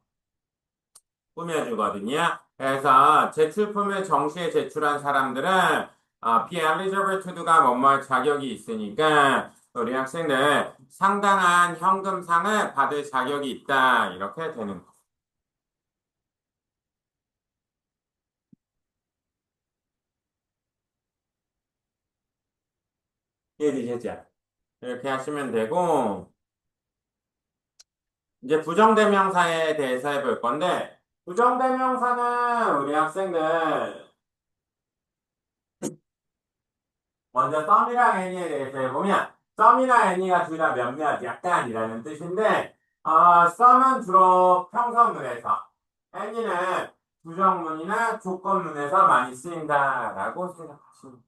꾸며주거든요. 그래서 제출품을 정시에 제출한 사람들은 be eligible to가 뭐뭐 자격이 있으니까 우리 학생들 상당한 현금상을 받을 자격이 있다. 이렇게 되는 거. 이해되셨죠? 이렇게 하시면 되고 이제 부정대명사에 대해서 해볼 건데 부정대명사는 우리 학생들 먼저 썸이랑 애니에 대해서 해보면 썸이랑 애니가 둘 다 몇몇 약간이라는 뜻인데 썸은 주로 평서문에서 애니는 부정문이나 조건문에서 많이 쓰인다라고 생각하시면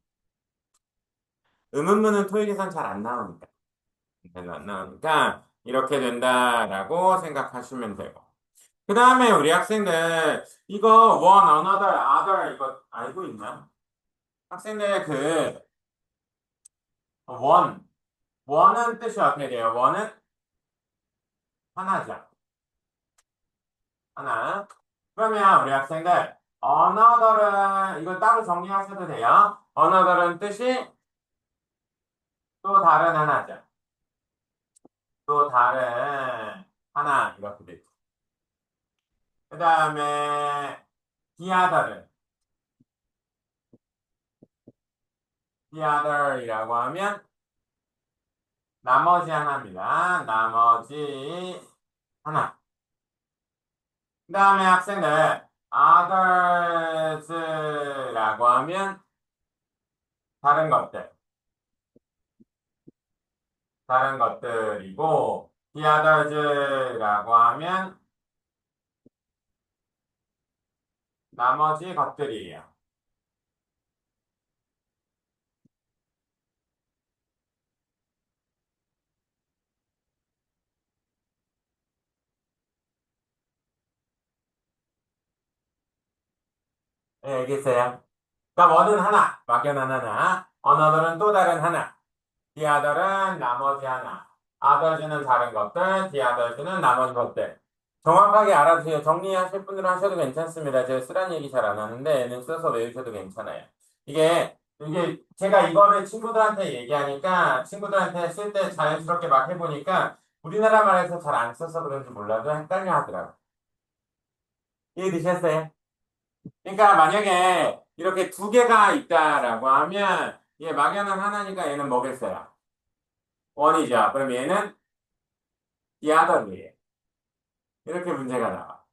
의문문은 토익에선 잘 안 나오니까 별로 안 나오니까 이렇게 된다라고 생각하시면 되고 그 다음에 우리 학생들 이거 one, another, other 이거 알고 있나? 학생들 그 one 원은 뜻이 어떻게 돼요? 원은 하나죠. 하나. 그러면 우리 학생들 another은 이거 따로 정리하셔도 돼요. another은 뜻이 또 다른 하나죠. 또 다른 하나 이렇게 되죠. 그 다음에 the other이라고 하면 나머지 하나입니다. 나머지 하나. 그 다음에 학생들 others라고 하면 다른 것들. 다른 것들이고, the others라고 하면 나머지 것들이에요. 네, 알겠어요? 그러니까 뭐는 하나, 막연한 하나, another는 또 다른 하나, the other는 나머지 하나, others는 다른 것들, the others는 나머지 것들. 정확하게 알아두세요. 정리하실 분들은 하셔도 괜찮습니다. 제가 쓰라는 얘기 잘 안 하는데, 얘는 써서 외우셔도 괜찮아요. 이게 제가 이거를 친구들한테 얘기하니까, 친구들한테 쓸 때 자연스럽게 막 해보니까, 우리나라 말에서 잘 안 써서 그런지 몰라도 헷갈려 하더라고요. 이해되셨어요? 그러니까 만약에 이렇게 두 개가 있다라고 하면, 얘 막연한 하나니까 얘는 뭐겠어요? 원이죠. 그럼 얘는 the other이에요. 이렇게 문제가 나와.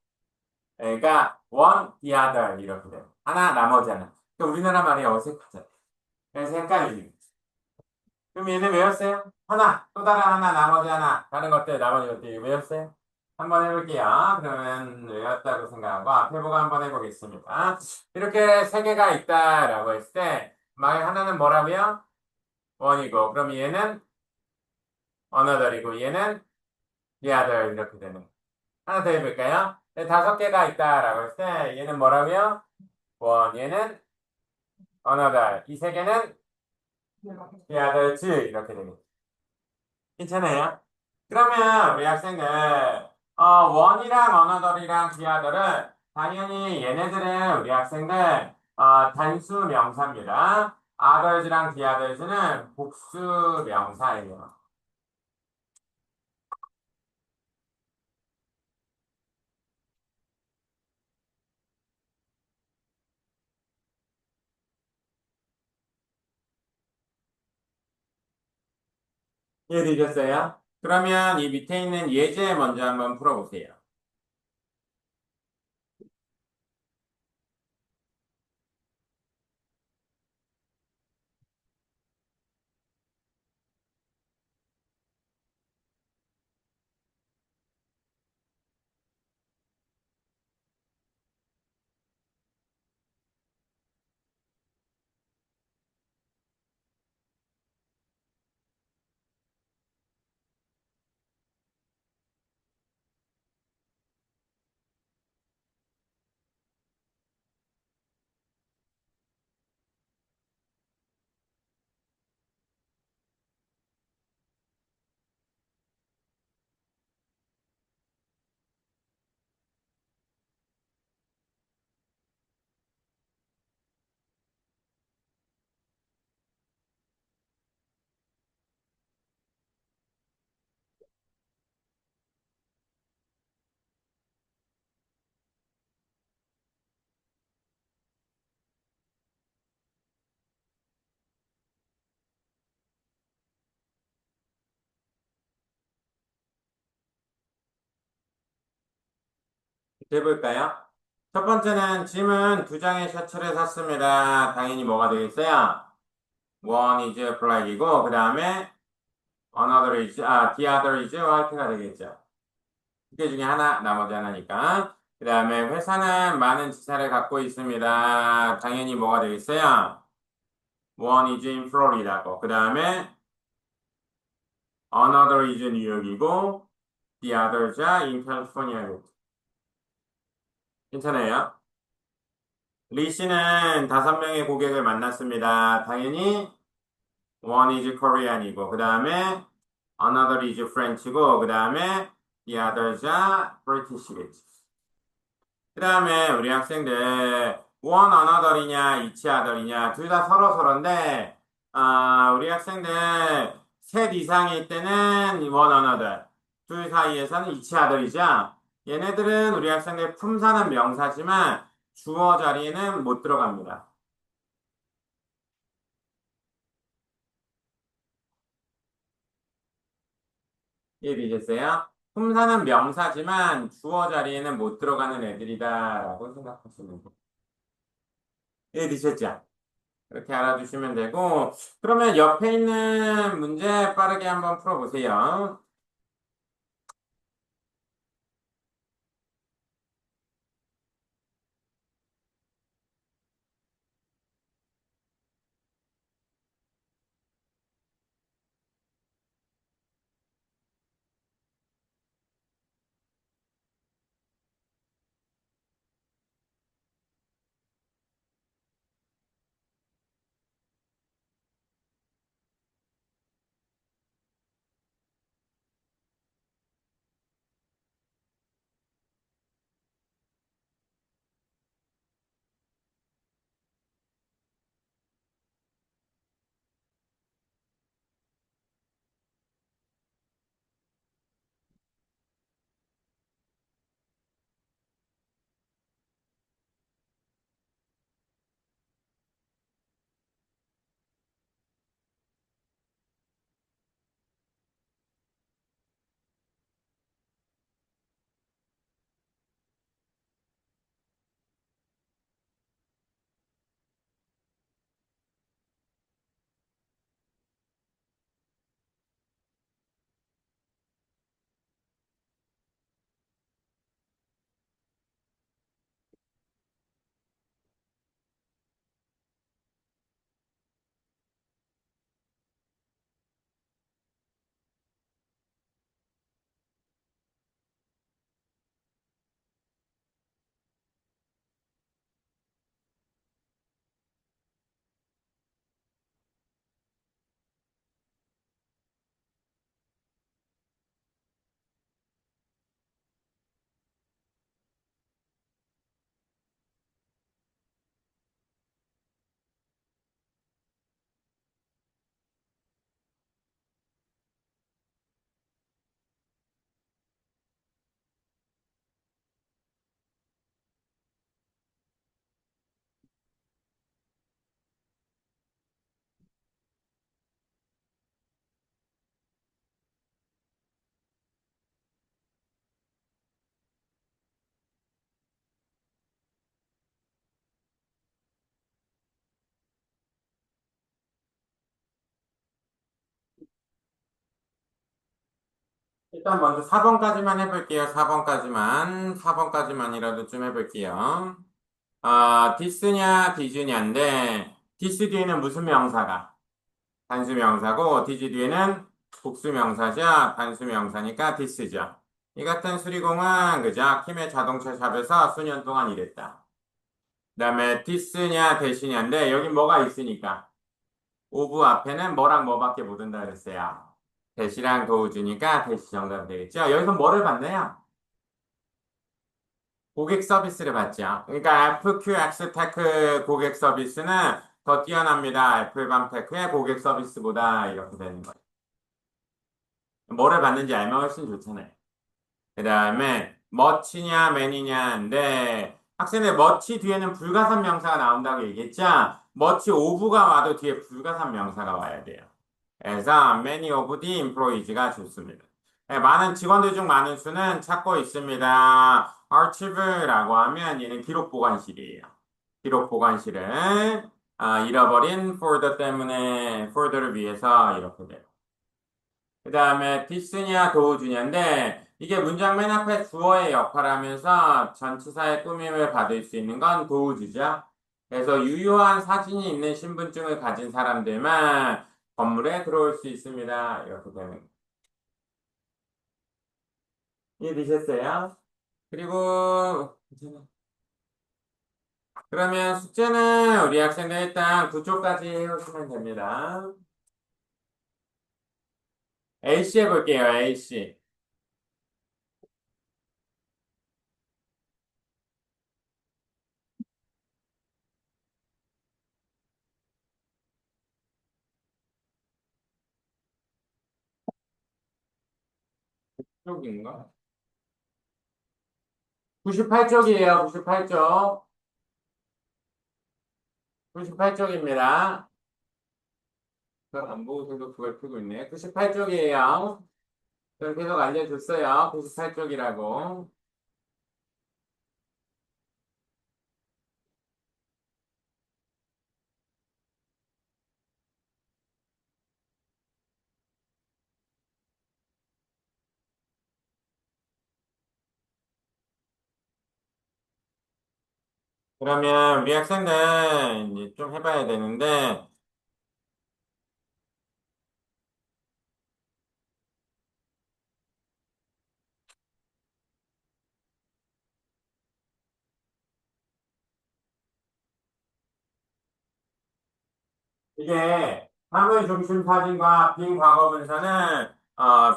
그러니까 one, the other 이렇게 돼요. 하나, 나머지 하나. 그러니까 우리나라 말이 어색하죠. 그래서 헷갈리죠. 그럼 얘는 외웠어요? 하나, 또 다른 하나, 나머지 하나, 다른 것들, 나머지 것들 이거 외웠어요? 한번 해볼게요. 그러면 외웠다고 생각하고 앞에 보고 한번 해보겠습니다. 이렇게 세 개가 있다라고 했을 때, 만약 하나는 뭐라고요? 원이고, 그럼 얘는 another이고, 얘는 the other 이렇게 되는 거예요. 하나 더 해볼까요? 네, 다섯 개가 있다라고 했을 때, 얘는 뭐라고요? 원, 얘는 another. 이 세 개는 the others. 이렇게 되겠죠. 괜찮아요? 그러면 우리 학생들, 원이랑 another이랑 the other은 당연히 얘네들은 우리 학생들, 단수 명사입니다. others랑 the others는 복수 명사예요. 이해되셨어요? 그러면 이 밑에 있는 예제 먼저 한번 풀어보세요. 해볼까요? 첫 번째는 짐은 두 장의 셔츠를 샀습니다. 당연히 뭐가 되겠어요? One is black이고, 그 다음에 the other is white가 되겠죠. 두 개 중에 하나, 나머지 하나니까. 그 다음에 회사는 많은 지사를 갖고 있습니다. 당연히 뭐가 되겠어요? One is in Florida고, 그 다음에 another is New York이고, the others are in California고. 괜찮아요? 리 씨는 5명의 고객을 만났습니다. 당연히 one is Korean이고, 그 다음에 another is French고, 그 다음에 the others are British겠지. 그 다음에 우리 학생들 one another이냐 each other이냐 둘 다 서로 서로인데 우리 학생들 셋 이상일 때는 one another 둘 사이에서는 each other이죠. 얘네들은 우리 학생들 품사는 명사지만 주어 자리에는 못 들어갑니다. 이해되셨어요? 품사는 명사지만 주어 자리에는 못 들어가는 애들이다라고 생각하시면 돼요. 이해되셨죠? 그렇게 알아두시면 되고, 그러면 옆에 있는 문제 빠르게 한번 풀어보세요. 일단 먼저 4번까지만 해볼게요. 4번까지만이라도 좀 해볼게요. 디스냐, 디즈냐인데, 디스 뒤에는 무슨 명사가? 단수 명사고, 디즈 뒤에는 복수 명사죠. 단수 명사니까 디스죠. 이 같은 수리공은, 그죠? 킴의 자동차 샵에서 수년 동안 일했다. 그 다음에 디스냐, 대시냐인데, 여기 뭐가 있으니까. 오브 앞에는 뭐랑 뭐밖에 못 온다 그랬어요. 대시랑 도우주니까 대시 정답이 되겠죠? 여기서 뭐를 받나요? 고객 서비스를 받죠. 그러니까 FQX 테크 고객 서비스는 더 뛰어납니다. 애플밤 테크의 고객 서비스보다 이렇게 되는 거예요. 뭐를 받는지 알면 훨씬 좋잖아요. 그 다음에 머치냐 매니냐인데 학생들 머치 뒤에는 불가산 명사가 나온다고 얘기했죠? 머치 오브가 와도 뒤에 불가산 명사가 와야 돼요. 그래서 many of the employees가 좋습니다. 네, 많은 직원들 중 많은 수는 찾고 있습니다. archive라고 하면 얘는 기록 보관실이에요. 기록 보관실은 잃어버린 folder 때문에 folder를 위해서 이렇게 돼요. 그 다음에 디스냐 도우주냐인데 이게 문장 맨 앞에 주어의 역할을 하면서 전치사의 꾸밈을 받을 수 있는 건 도우주죠. 그래서 유효한 사진이 있는 신분증을 가진 사람들만 건물에 들어올 수 있습니다. 이렇게 되는 거예요. 이해되셨어요? 그리고 그러면 숙제는 우리 학생들 일단 9쪽까지 해오시면 됩니다. A씨 해볼게요. A씨. 쪽인가? 98쪽이에요. 98쪽. 98쪽입니다. 그걸 안 보고 계속 그걸 풀고 있네. 98쪽이에요. 저는 계속 알려줬어요. 98쪽이라고. 그러면 우리 학생들 이제 좀 해봐야 되는데, 이게 사물 중심 사진과 빈 과거 분사는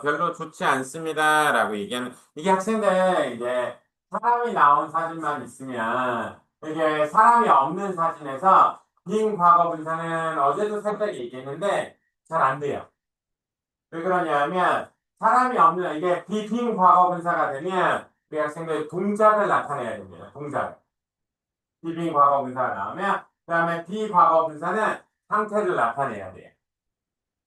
별로 좋지 않습니다라고 얘기하는 이게 학생들 이제 사람이 나온 사진만 있으면 이게 사람이 없는 사진에서 빈 과거 분사는 어제도 살짝 얘기했는데 잘 안 돼요. 왜 그러냐면 사람이 없는 이게 비빈 과거 분사가 되면 우리 학생들 동작을 나타내야 됩니다. 동작. 비빈 과거 분사가 나오면 그다음에 비과거 분사는 상태를 나타내야 돼요.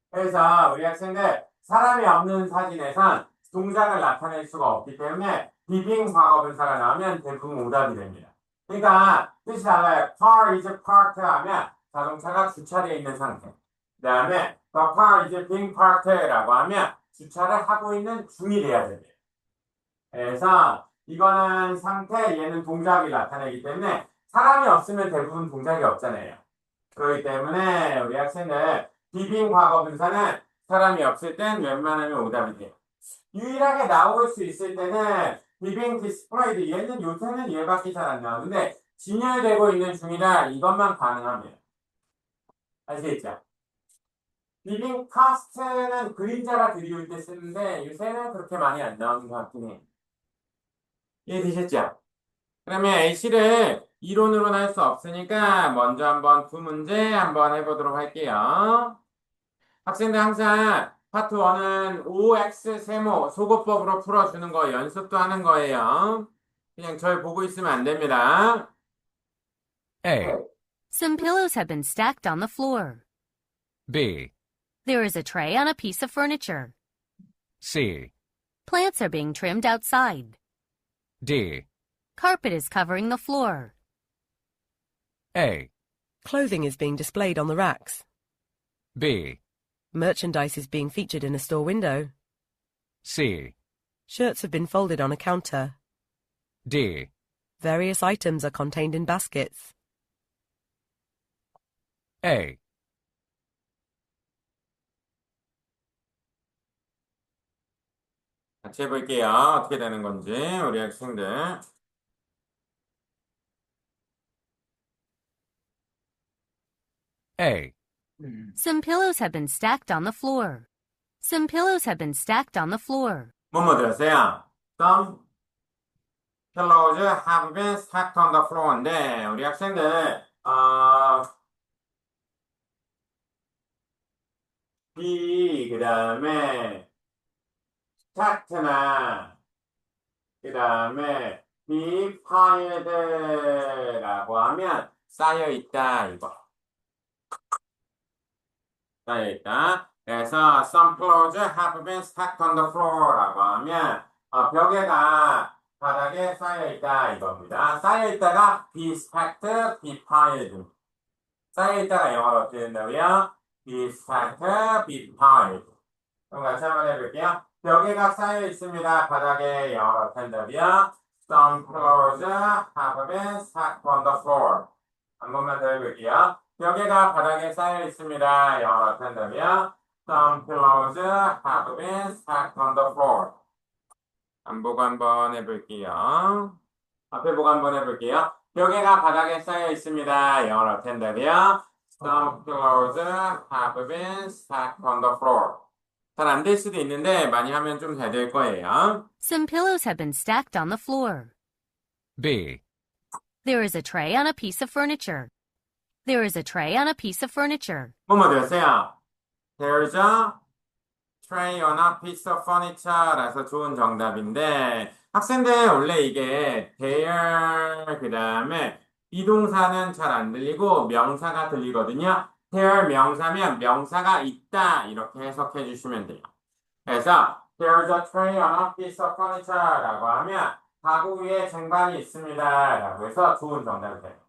그래서 우리 학생들 사람이 없는 사진에선 동작을 나타낼 수가 없기 때문에 비빙 과거분사가 나오면 대부분 오답이 됩니다. 그러니까 뜻이 달라요. Car is parked 하면 자동차가 주차되어 있는 상태. 그 다음에 The car is being parked라고 하면 주차를 하고 있는 중이 돼야 됩니다. 그래서 이거는 상태, 얘는 동작이 나타내기 때문에 사람이 없으면 대부분 동작이 없잖아요. 그렇기 때문에 우리 학생들 비빙 과거 분사는 사람이 없을 땐 웬만하면 오답이 돼요. 유일하게 나올 수 있을 때는 비빙 디스플레이드 얘는 요새는 얘밖에 잘 안 나오는데 진열되고 있는 중이라 이것만 가능합니다. 아시겠죠? 비빙 카스트는 그림자가 그리울 때 쓰는데 요새는 그렇게 많이 안 나오는 것 같긴 해요. 이해되셨죠? 그러면 A씨를 이론으로는 할 수 없으니까 먼저 한번 두 문제 한번 해보도록 할게요. 학생들 항상 파트 1은 OX 세모 소거법으로 풀어주는 거 연습도 하는 거예요. 그냥 절 보고 있으면 안 됩니다. A, Some pillows have been stacked on the floor. B, There is a tray on a piece of furniture. C, Plants are being trimmed outside. D. Carpet is covering the floor. A, Clothing is being displayed on the racks. B, Merchandise is being featured in a store window. C, Shirts have been folded on a counter. D, Various items are contained in baskets. A, 같이 해볼게요. 어떻게 되는 건지, 우리 학생들. A, Some pillows have been stacked on the floor. Some pillows have been stacked on the floor. 뭐뭐 들었어요? Some pillows have been stacked on the floor인데, 우리 학생들, 그 다음에, stacked나, 그 다음에, be piled라고 하면, 쌓여있다, 이거. 쌓여있다. 그래서, some clothes have been stacked on the floor라고 하면, 벽에가 바닥에 쌓여있다, 이겁니다. 쌓여있다가 be stacked, be piled. 쌓여있다가 영어로 어떻게 된다고요? be stacked, be piled. 그럼 같이 한번 해볼게요. 벽에가 쌓여 있습니다. 바닥에 영어로 어떻게 된다고요? Some clothes have been stacked on the floor. 한 번만 더 해볼게요. 벽에가 바닥에 쌓여 있습니다. 영어로 어떻게 된다고요? Some clothes have been stacked on the floor. 안 보고 한번 해볼게요. 앞에 보고 한번 해볼게요. 벽에가 바닥에 쌓여 있습니다. 영어로 어떻게 된다고요? Some clothes have been stacked on the floor. 잘 안 될 수도 있는데 많이 하면 좀 잘 될 거예요. Some pillows have been stacked on the floor. B, There is a tray on a piece of furniture. There is a tray on a piece of furniture. 뭐뭐 들었어요? There's a tray on a piece of furniture라서 좋은 정답인데 학생들 원래 이게 there 그 다음에 비동사는 잘 안 들리고 명사가 들리거든요. there 명사면 명사가 있다 이렇게 해석해 주시면 돼요. 그래서 there's a tray on a piece of furniture라고 하면 가구 위에 쟁반이 있습니다 라고 해서 좋은 정답이 돼요.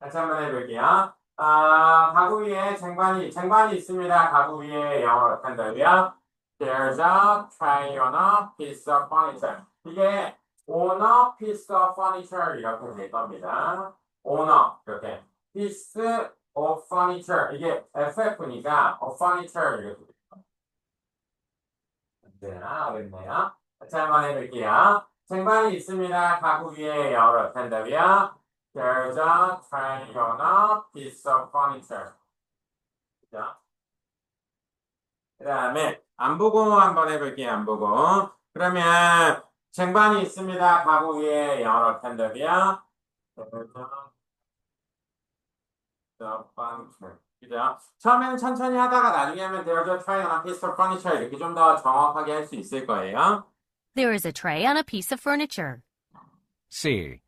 다시 한번 해볼게요. 가구 위에 쟁반이 있습니다. 가구 위에 영어로 어떻게 한다고요? There's a tray on a piece of furniture. 이게 on a piece of furniture 이렇게 될 겁니다. on a 이렇게 piece of furniture 이게 FF니까 of furniture 이렇게 될 겁니다. 언제나 어렵네요. 다시 한번 해볼게요. 쟁반이 있습니다. 가구 위에 영어로 어떻게 한다고요? There's a tray on a piece of furniture. 그죠? 그 다음에 안 보고 한번 해볼게요. 안 보고. 그러면 쟁반이 있습니다. 가구 위에 영어로 어떻게 한다고요? There's a furniture. 그죠? 처음에는 천천히 하다가 나중에 하면 There's a tray on a piece of furniture 이렇게 좀 더 정확하게 할 수 있을 거예요. There is a tray on a piece of furniture. C,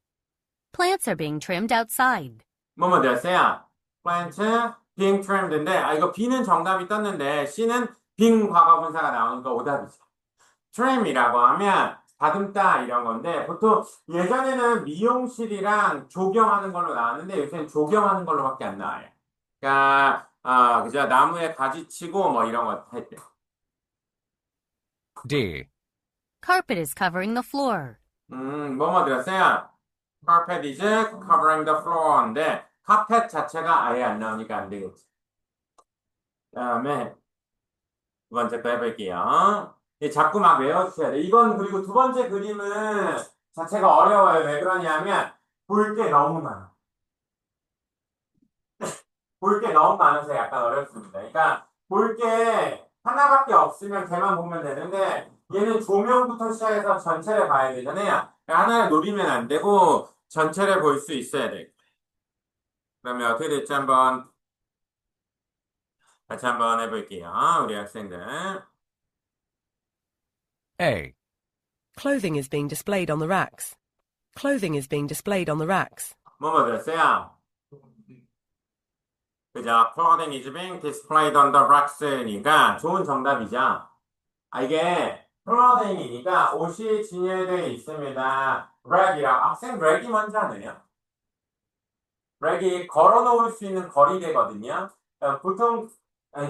Plants are being trimmed outside. 뭐뭐 되었어요? Plant being trimmed인데 이거 B는 정답이 떴는데 C는 빙 과거분사가 나오니까 오답이죠. trim이라고 하면 다듬다 이런 건데 보통 예전에는 미용실이랑 조경하는 걸로 나왔는데 요새는 조경하는 걸로밖에 안 나와요. 그러니까 그죠? 나무에 가지 치고 뭐 이런 거 할 때. D, Carpet is covering the floor. 뭐뭐 들었어요? Carpet is covering the floor인데 카펫 자체가 아예 안 나오니까 안 되겠지. 그다음에 두 번째 거 해볼게요. 자꾸 막 외워주셔야 돼. 이건 그리고 두 번째 그림은 자체가 어려워요. 왜 그러냐면 볼 게 너무 많아. 볼 게 너무 많아서 약간 어렵습니다. 그러니까 볼 게 하나밖에 없으면 걔만 보면 되는데 얘는 조명부터 시작해서 전체를 봐야 되잖아요. 그러니까 하나를 노리면 안 되고 전체를 볼 수 있어야 돼. 그러면 어떻게 될지 한번 같이 한번 해볼게요. 우리 학생들. A, Clothing is being displayed on the racks. Clothing is being displayed on the racks. 뭐뭐 들었어요? 그죠? Clothing is being displayed on the racks니까 좋은 정답이죠. 이게 clothing이니까 옷이 진열되어 있습니다. rack이라 학생 rack이 뭔지 아세요? rack이 걸어놓을 수 있는 거리대거든요. 보통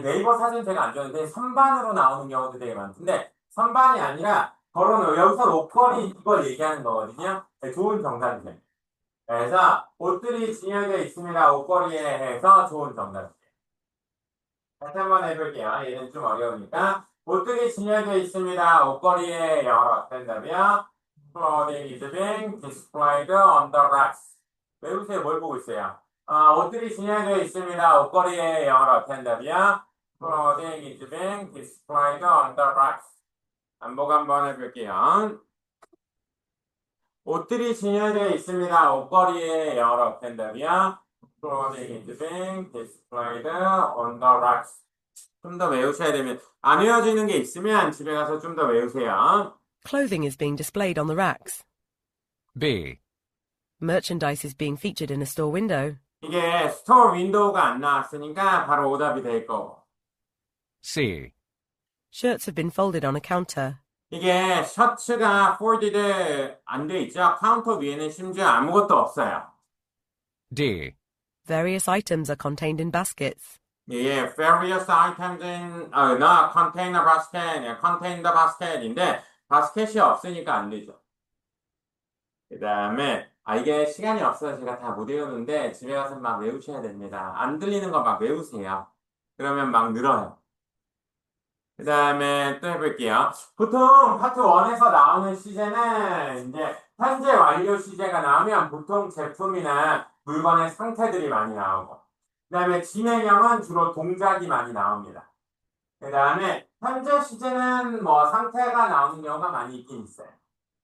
네이버 사진 제가 안 줬는데 선반으로 나오는 경우도 되게 많던데 선반이 아니라 걸어놓은, 여기서 옷걸이 이걸 얘기하는 거거든요. 네, 좋은 정답이세요. 그래서 옷들이 진열되어 있습니다. 옷걸이에 해서 좋은 정답이세요. 다시 한번 해볼게요. 얘는 좀 어려우니까. 옷들이 진열되어 있습니다. 옷걸이에 영어로 된다면 clothing is being displayed on the racks. 외우세요. 뭘 보고 있어요? 옷들이 진열되어 있습니다. 옷걸이에 영어로 된다면 clothing is being displayed on the racks. 반복 한번 해볼게요. 옷들이 진열되어 있습니다. 옷걸이에 영어로 된다면 clothing is being displayed on the racks. 좀 더 외우셔야 되면 안 외워지는 게 있으면 집에 가서 좀 더 외우세요. Clothing is being displayed on the racks. B, Merchandise is being featured in a store window. 이게 스토어 윈도우가 안 나왔으니까 바로 오답이 될 거고. C, Shirts have been folded on a counter. 이게 셔츠가 folded 안 돼 있죠? 카운터 위에는 심지어 아무것도 없어요. D, Various items are contained in baskets. 예, various items in, not contain a basket, contain the basket인데, 바스켓이 없으니까 안 되죠. 그 다음에, 이게 시간이 없어서 제가 다 못 외우는데, 집에 가서 막 외우셔야 됩니다. 안 들리는 거 막 외우세요. 그러면 막 늘어요. 그 다음에 또 해볼게요. 보통 파트 1에서 나오는 시제는, 이제, 현재 완료 시제가 나오면 보통 제품이나 물건의 상태들이 많이 나오고, 그 다음에 진행형은 주로 동작이 많이 나옵니다. 그 다음에 현재 시제는 뭐 상태가 나오는 경우가 많이 있긴 있어요.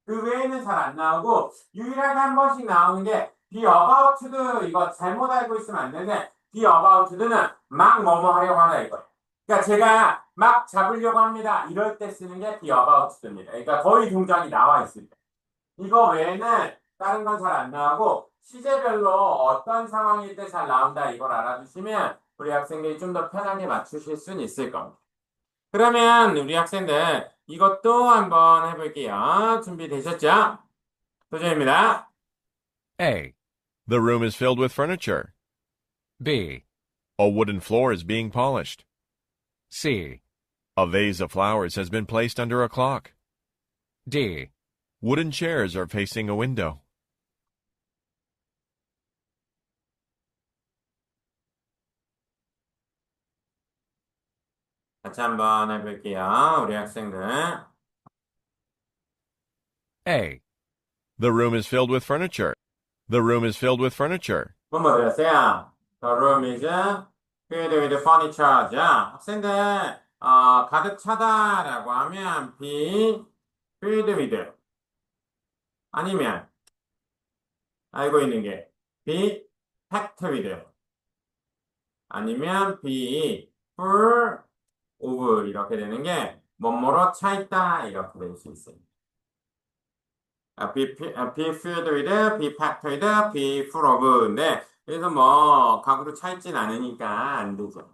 그 외에는 잘 안 나오고 유일하게 한 번씩 나오는 게 be about to 이거 잘못 알고 있으면 안 되는데 be about to는 막 뭐뭐 하려고 하다 이거예요. 그러니까 제가 막 잡으려고 합니다. 이럴 때 쓰는 게 be about to입니다. 그러니까 거의 동작이 나와 있을 때. 이거 외에는 다른 건 잘 안 나오고 시제별로 어떤 상황일 때 잘 나온다 이걸 알아두시면 우리 학생들이 좀 더 편하게 맞추실 수는 있을 겁니다. 그러면 우리 학생들 이것도 한번 해볼게요. 준비되셨죠? 도전입니다. A, The room is filled with furniture. B, A wooden floor is being polished. C, A vase of flowers has been placed under a clock. D, Wooden chairs are facing a window. 같이 한번 해볼게요. 우리 학생들. A, The room is filled with furniture. The room is filled with furniture. 뭐뭐 들었어요? The room is filled with furniture죠. 학생들 가득 차다라고 하면 be filled with 아니면 알고 있는 게 be packed with 아니면 be full of 이렇게 되는 게 뭐뭐로 차 있다 이렇게 될 수 있어요. be filled with, be packed with, be full of인데 그래서 뭐 가구로 차 있진 않으니까 안 되죠.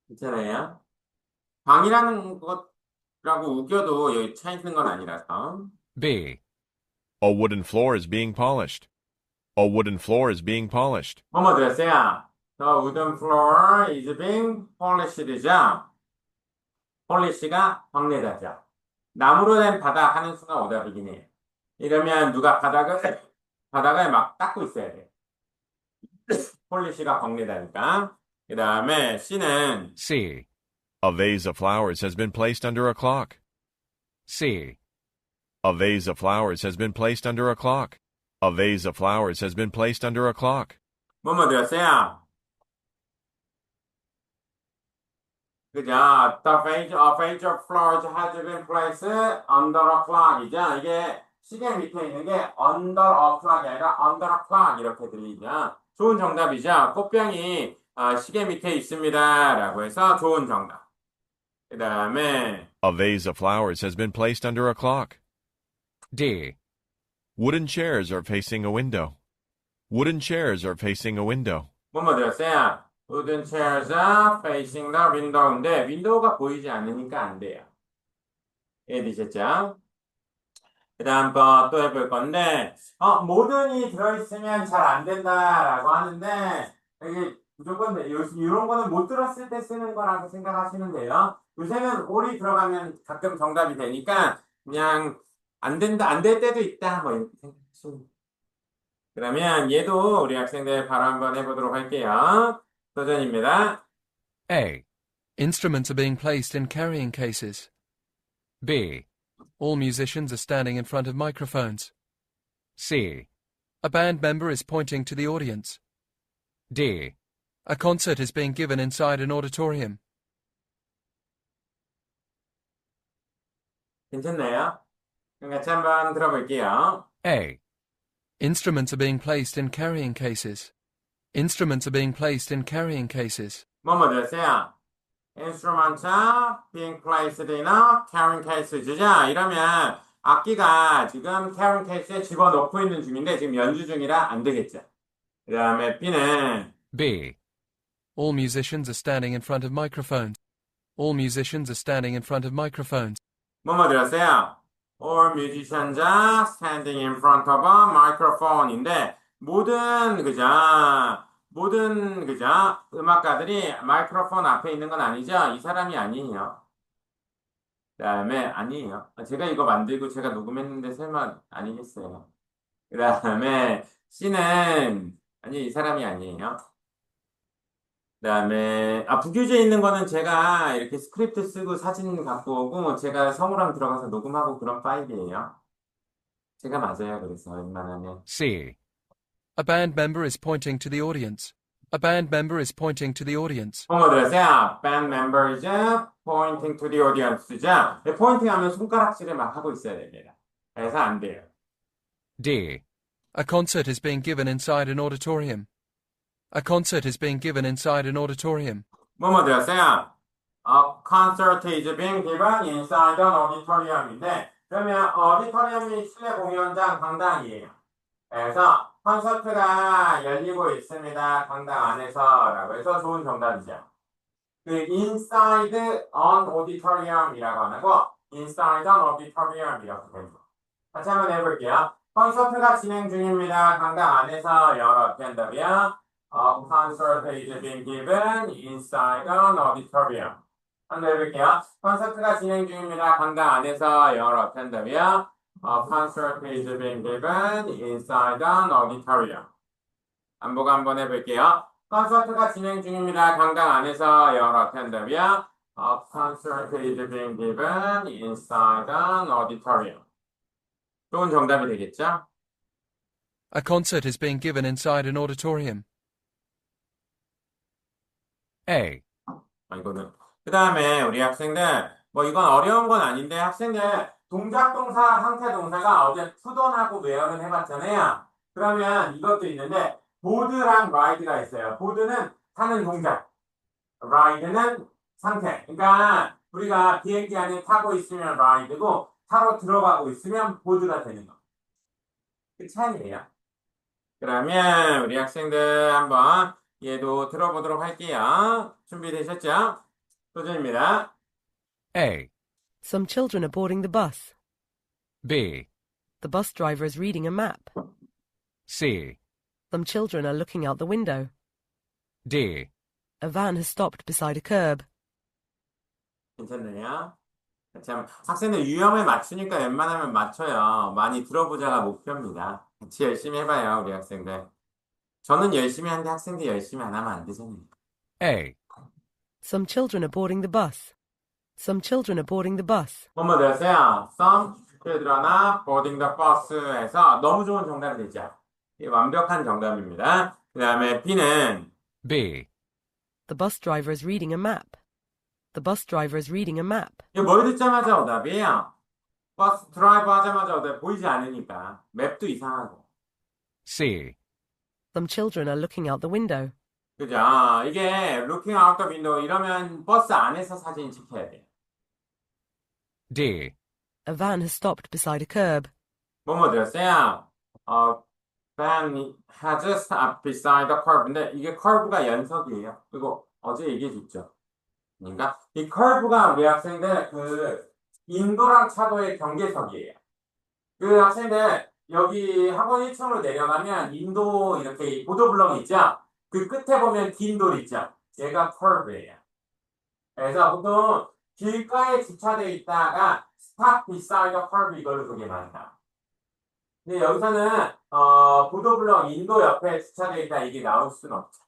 괜찮아요? 방이라는 것라고 우겨도 여기 차 있는 건 아니라서. B, A wooden floor is being polished. A wooden floor is being polished. 뭐뭐 들었어요? The wooden floor is being polished죠. polish가 박내다죠. 나무로 된 바닥 하는 순간 오답이긴 해요. 이러면 누가 바닥을 막 닦고 있어야 돼요. polish가 박내다니까. 그 다음에 C는 C, A vase of flowers has been placed under a clock. C, A vase of flowers has been placed under a clock. A vase of flowers has been placed under a clock. 뭐뭐 들었어요? 그죠? A vase of flowers has been placed under a clock이죠. 이게 시계 밑에 있는 게 under a clock이 아니라 under a clock 이렇게 들리죠. 좋은 정답이죠. 꽃병이 시계 밑에 있습니다. 라고 해서 좋은 정답. 그 다음에 A vase of flowers has been placed under a clock. D, Wooden chairs are facing a window. Wooden chairs are facing a window. 뭐뭐 들었어요? Wooden chairs are facing the window인데 윈도우가 보이지 않으니까 안 돼요. 이해되셨죠? 그 다음 거 또 해볼 건데 모든이 들어있으면 잘 안 된다라고 하는데 여기 무조건 이런 거는 못 들었을 때 쓰는 거라고 생각하시면 돼요. 요새는 올이 들어가면 가끔 정답이 되니까 그냥 안 된다, 안 될 때도 있다, 뭐 이렇게 생각하시면 돼요. 그러면 얘도 우리 학생들 바로 한번 해보도록 할게요. 도전입니다. A. Instruments are being placed in carrying cases. B. All musicians are standing in front of microphones. C. A band member is pointing to the audience. D. A concert is being given inside an auditorium. 괜찮나요? 그럼 같이 한번 들어볼게요. A. Instruments are being placed in carrying cases. Instruments are being placed in carrying cases. 뭐뭐 들었어요? Instruments are being placed in a carrying case. 자, 이러면 악기가 지금 carrying case에 집어넣고 있는 중인데 지금 연주 중이라 안 되겠죠. 그 다음에 B는 B. All musicians are standing in front of microphones. All musicians are standing in front of microphones. 뭐뭐 들었어요? All musicians are standing in front of a microphone인데 모든 음악가들이 마이크로폰 앞에 있는 건 아니죠? 이 사람이 아니에요. 그 다음에 아니에요. 제가 이거 만들고 제가 녹음했는데 설마 아니겠어요. 그 다음에 C는 아니 이 사람이 아니에요. 그 다음에 북유주에 있는 거는 제가 이렇게 스크립트 쓰고 사진 갖고 오고 제가 성우랑 들어가서 녹음하고 그런 파일이에요. 제가 맞아요. 그래서 웬만하면 C. A band member is pointing to the audience. A band member is pointing to the audience. 뭐뭐 들었어요? Band members pointing to the audience죠. 포인팅 하면 손가락질을 막 하고 있어야 됩니다. 그래서 안 돼요. D. A concert is being given inside an auditorium. A concert is being given inside an auditorium. 뭐뭐 들었어요? A concert is being given inside an auditorium인데 그러면 auditorium이 실내 공연장 강당이에요. 그래서 콘서트가 열리고 있습니다. 강당 안에서라고 해서 좋은 정답이죠. 그 inside an auditorium이라고 안 하고 inside an auditorium이라고 됩니다. 같이 한번 해볼게요. 콘서트가 진행 중입니다. 강당 안에서 열어 된다면 A concert is being given inside an auditorium. 한번 해볼게요. 콘서트가 진행 중입니다. 강당 안에서 열어 된다면 A concert is being given inside an auditorium. 반복 한번 해볼게요. 콘서트가 진행 중입니다. 강당 안에서 열어 된다면 A concert is being given inside an auditorium. 좋은 정답이 되겠죠? A concert is being given inside an auditorium. A. 이거는 그 다음에 우리 학생들 뭐 이건 어려운 건 아닌데 학생들 동작 동사 상태 동사가 어제 푸던하고 웨어는 해봤잖아요. 그러면 이것도 있는데 보드랑 라이드가 있어요. 보드는 타는 동작, 라이드는 상태. 그러니까 우리가 비행기 안에 타고 있으면 라이드고 타러 들어가고 있으면 보드가 되는 거. 그 차이예요. 그러면 우리 학생들 한번 얘도 들어보도록 할게요. 준비되셨죠? 도전입니다. A. Some children are boarding the bus. B. The bus driver is reading a map. C. Some children are looking out the window. D. A van has stopped beside a curb. 괜찮나요? 참, 학생들 유형을 맞추니까 웬만하면 맞춰요. 많이 들어보자가 목표입니다. 같이 열심히 해봐요, 우리 학생들. 저는 열심히 하는데 학생들 열심히 안 하면 안 되잖아요. A. Some children are boarding the bus. Some children are boarding the bus. 뭐뭐 되었어요? Some children are boarding the bus에서 너무 좋은 정답이 되죠. 이게 완벽한 정답입니다. 그 다음에 B는 B. The bus driver is reading a map. The bus driver is reading a map. 이거 뭘 듣자마자 오답이에요. 버스 드라이브 하자마자 오답 보이지 않으니까 맵도 이상하고. C. Some children are looking out the window. 그죠? 이게 looking out the window 이러면 버스 안에서 사진 찍혀야 돼요. D. A van has stopped beside a curb. 뭐뭐 들었어요? van has stopped beside the curve인데 이게 curve가 연석이에요. 그리고 어제 얘기해줬죠. 그러니까 이 curve가 우리 학생들 그 인도랑 차도의 경계석이에요. 그 학생들 여기 학원 1층으로 내려가면 인도 이렇게 보도블럭이 있죠? 그 끝에 보면 긴 돌 있죠? 얘가 curve예요. 그래서 보통 길가에 주차되어 있다가 stop beside the curve 이걸로 되게 많이 나와. 근데 여기서는 보도블록 인도 옆에 주차되어 있다 이게 나올 수는 없죠.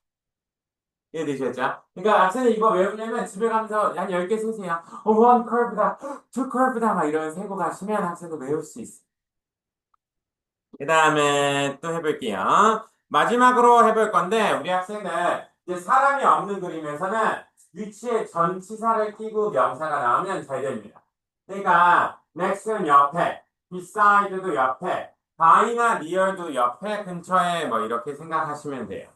이해되셨죠? 그러니까 학생이 이거 외우려면 집에 가면서 한 10개 세세요. one curve다, two curve다 막 이런 세고 가시면 학생도 외울 수 있어요. 그 다음에 또 해볼게요. 마지막으로 해볼 건데 우리 학생들 이제 사람이 없는 그림에서는 위치에 전치사를 끼고 명사가 나오면 잘 됩니다. 그러니까 next는 옆에, beside도 옆에, by나 near도 옆에, 근처에 뭐 이렇게 생각하시면 돼요.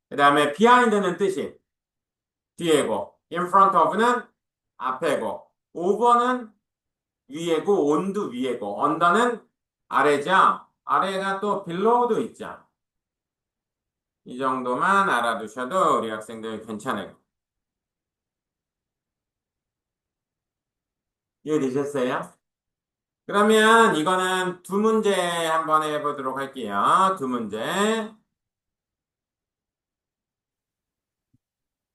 그 다음에 behind는 뜻이 뒤에고, in front of는 앞에고, over는 위에고, on도 위에고, under는 아래죠. 아래가 또 below도 있죠. 이 정도만 알아두셔도 우리 학생들 괜찮아요. 이해되셨어요? 그러면 이거는 두 문제 한번 해보도록 할게요. 두 문제.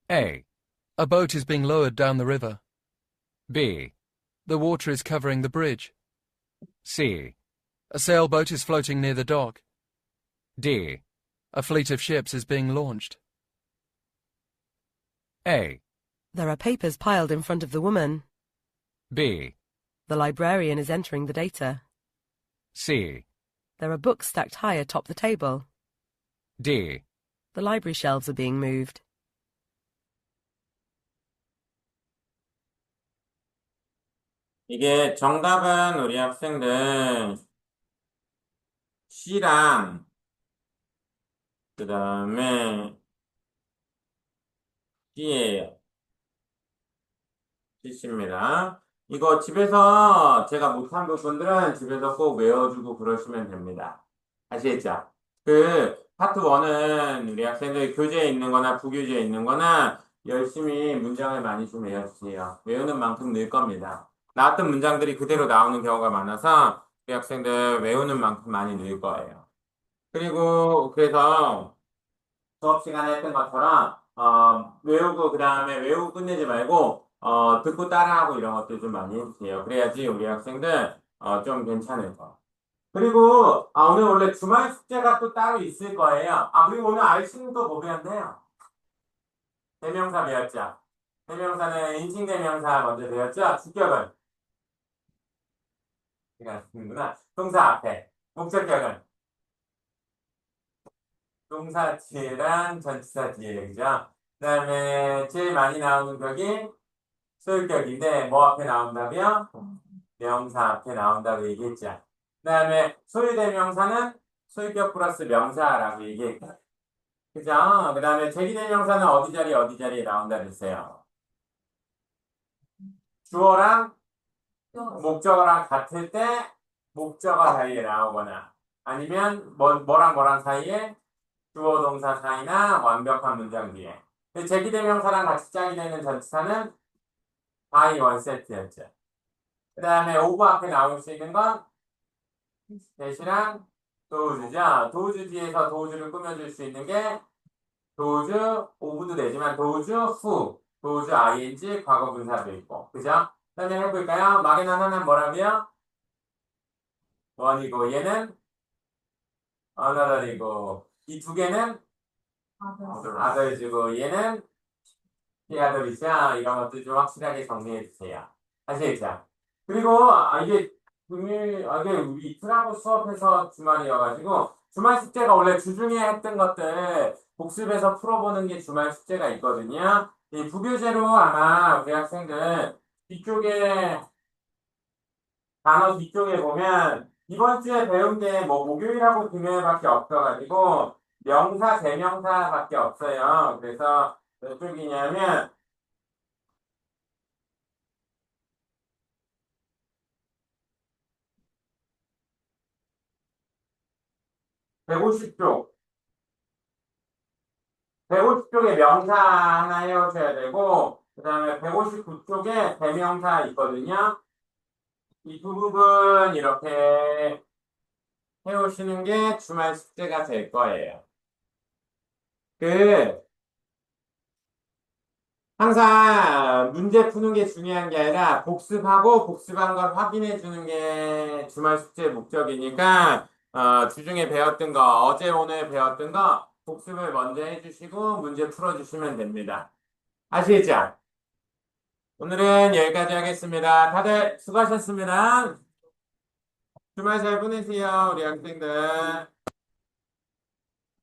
A. A boat is being lowered down the river. B. The water is covering the bridge. C. A sailboat is floating near the dock. D. A fleet of ships is being launched. A. There are papers piled in front of the woman. B. The librarian is entering the data. C. There are books stacked high atop the table. D. The library shelves are being moved. 이게 정답은 우리 학생들 C랑 그 다음에 D예요. C입니다. 이거 집에서 제가 못한 부분들은 집에서 꼭 외워주고 그러시면 됩니다. 아시겠죠? 그 파트 1은 우리 학생들 교재에 있는 거나 부교재에 있는 거나 열심히 문장을 많이 좀 외워주세요. 외우는 만큼 늘 겁니다. 나왔던 문장들이 그대로 나오는 경우가 많아서 우리 학생들 외우는 만큼 많이 늘 거예요. 그리고 그래서 수업 시간에 했던 것처럼 외우고 그 다음에 외우고 끝내지 말고 듣고 따라하고 이런 것들 좀 많이 해주세요. 그래야지 우리 학생들 좀 괜찮을 거. 그리고 오늘 원래 주말 숙제가 또 따로 있을 거예요. 그리고 오늘 알씨는 또 뭐 배웠나요? 대명사 배웠죠? 대명사는 인칭 대명사 먼저 배웠죠? 주격은 시간이구나. 동사 앞에 목적격은 동사 뒤에랑 전치사 뒤에 그죠? 그 다음에 제일 많이 나오는 격이 소유격인데 뭐 앞에 나온다고요? 명사 앞에 나온다고 얘기했죠. 그 다음에 소유대명사는 소유격 플러스 명사라고 얘기했고 그죠? 그 다음에 제기대명사는 어디 자리에 나온다 그랬어요. 주어랑 목적어랑 같을 때 목적어 사이에 나오거나 아니면 뭐랑 사이에 주어 동사 사이나 완벽한 문장 뒤에. 제기대명사랑 같이 짝이 되는 전치사는 by 원 세트였죠. 그 다음에 over 앞에 나올 수 있는 건 대시랑 도우주죠. 도우주 뒤에서 도우주를 꾸며줄 수 있는 게 도우주, 오브도 되지만 도우주, 후, 도우주 ing, 과거 분사도 있고. 그죠? 그 다음에 해볼까요? 막연한 하나는 뭐라고요? 원이고 얘는 another이고 이 두 개는 other주고 얘는 other이죠. 이런 것들 좀 확실하게 정리해 주세요. 아시겠죠? 그리고 이게 이게 우리 이틀하고 수업해서 주말이어가지고 주말 숙제가 원래 주중에 했던 것들 복습해서 풀어보는 게 주말 숙제가 있거든요. 이 부교재로 아마 우리 학생들 뒤쪽에 단어 뒤쪽에 보면 이번 주에 배운 게 뭐 목요일하고 금요일밖에 없어가지고 명사, 대명사밖에 없어요. 그래서 몇 쪽이냐면 150쪽. 150쪽에 명사 하나 해오셔야 되고, 그 다음에 159쪽에 대명사 있거든요. 이 두 부분 이렇게 해오시는 게 주말 숙제가 될 거예요. 그, 항상 문제 푸는 게 중요한 게 아니라 복습하고 복습한 걸 확인해 주는 게 주말 숙제 목적이니까 주중에 배웠던 거, 어제 오늘 배웠던 거 복습을 먼저 해주시고 문제 풀어주시면 됩니다. 아시겠죠? 오늘은 여기까지 하겠습니다. 다들 수고하셨습니다. 주말 잘 보내세요, 우리 학생들.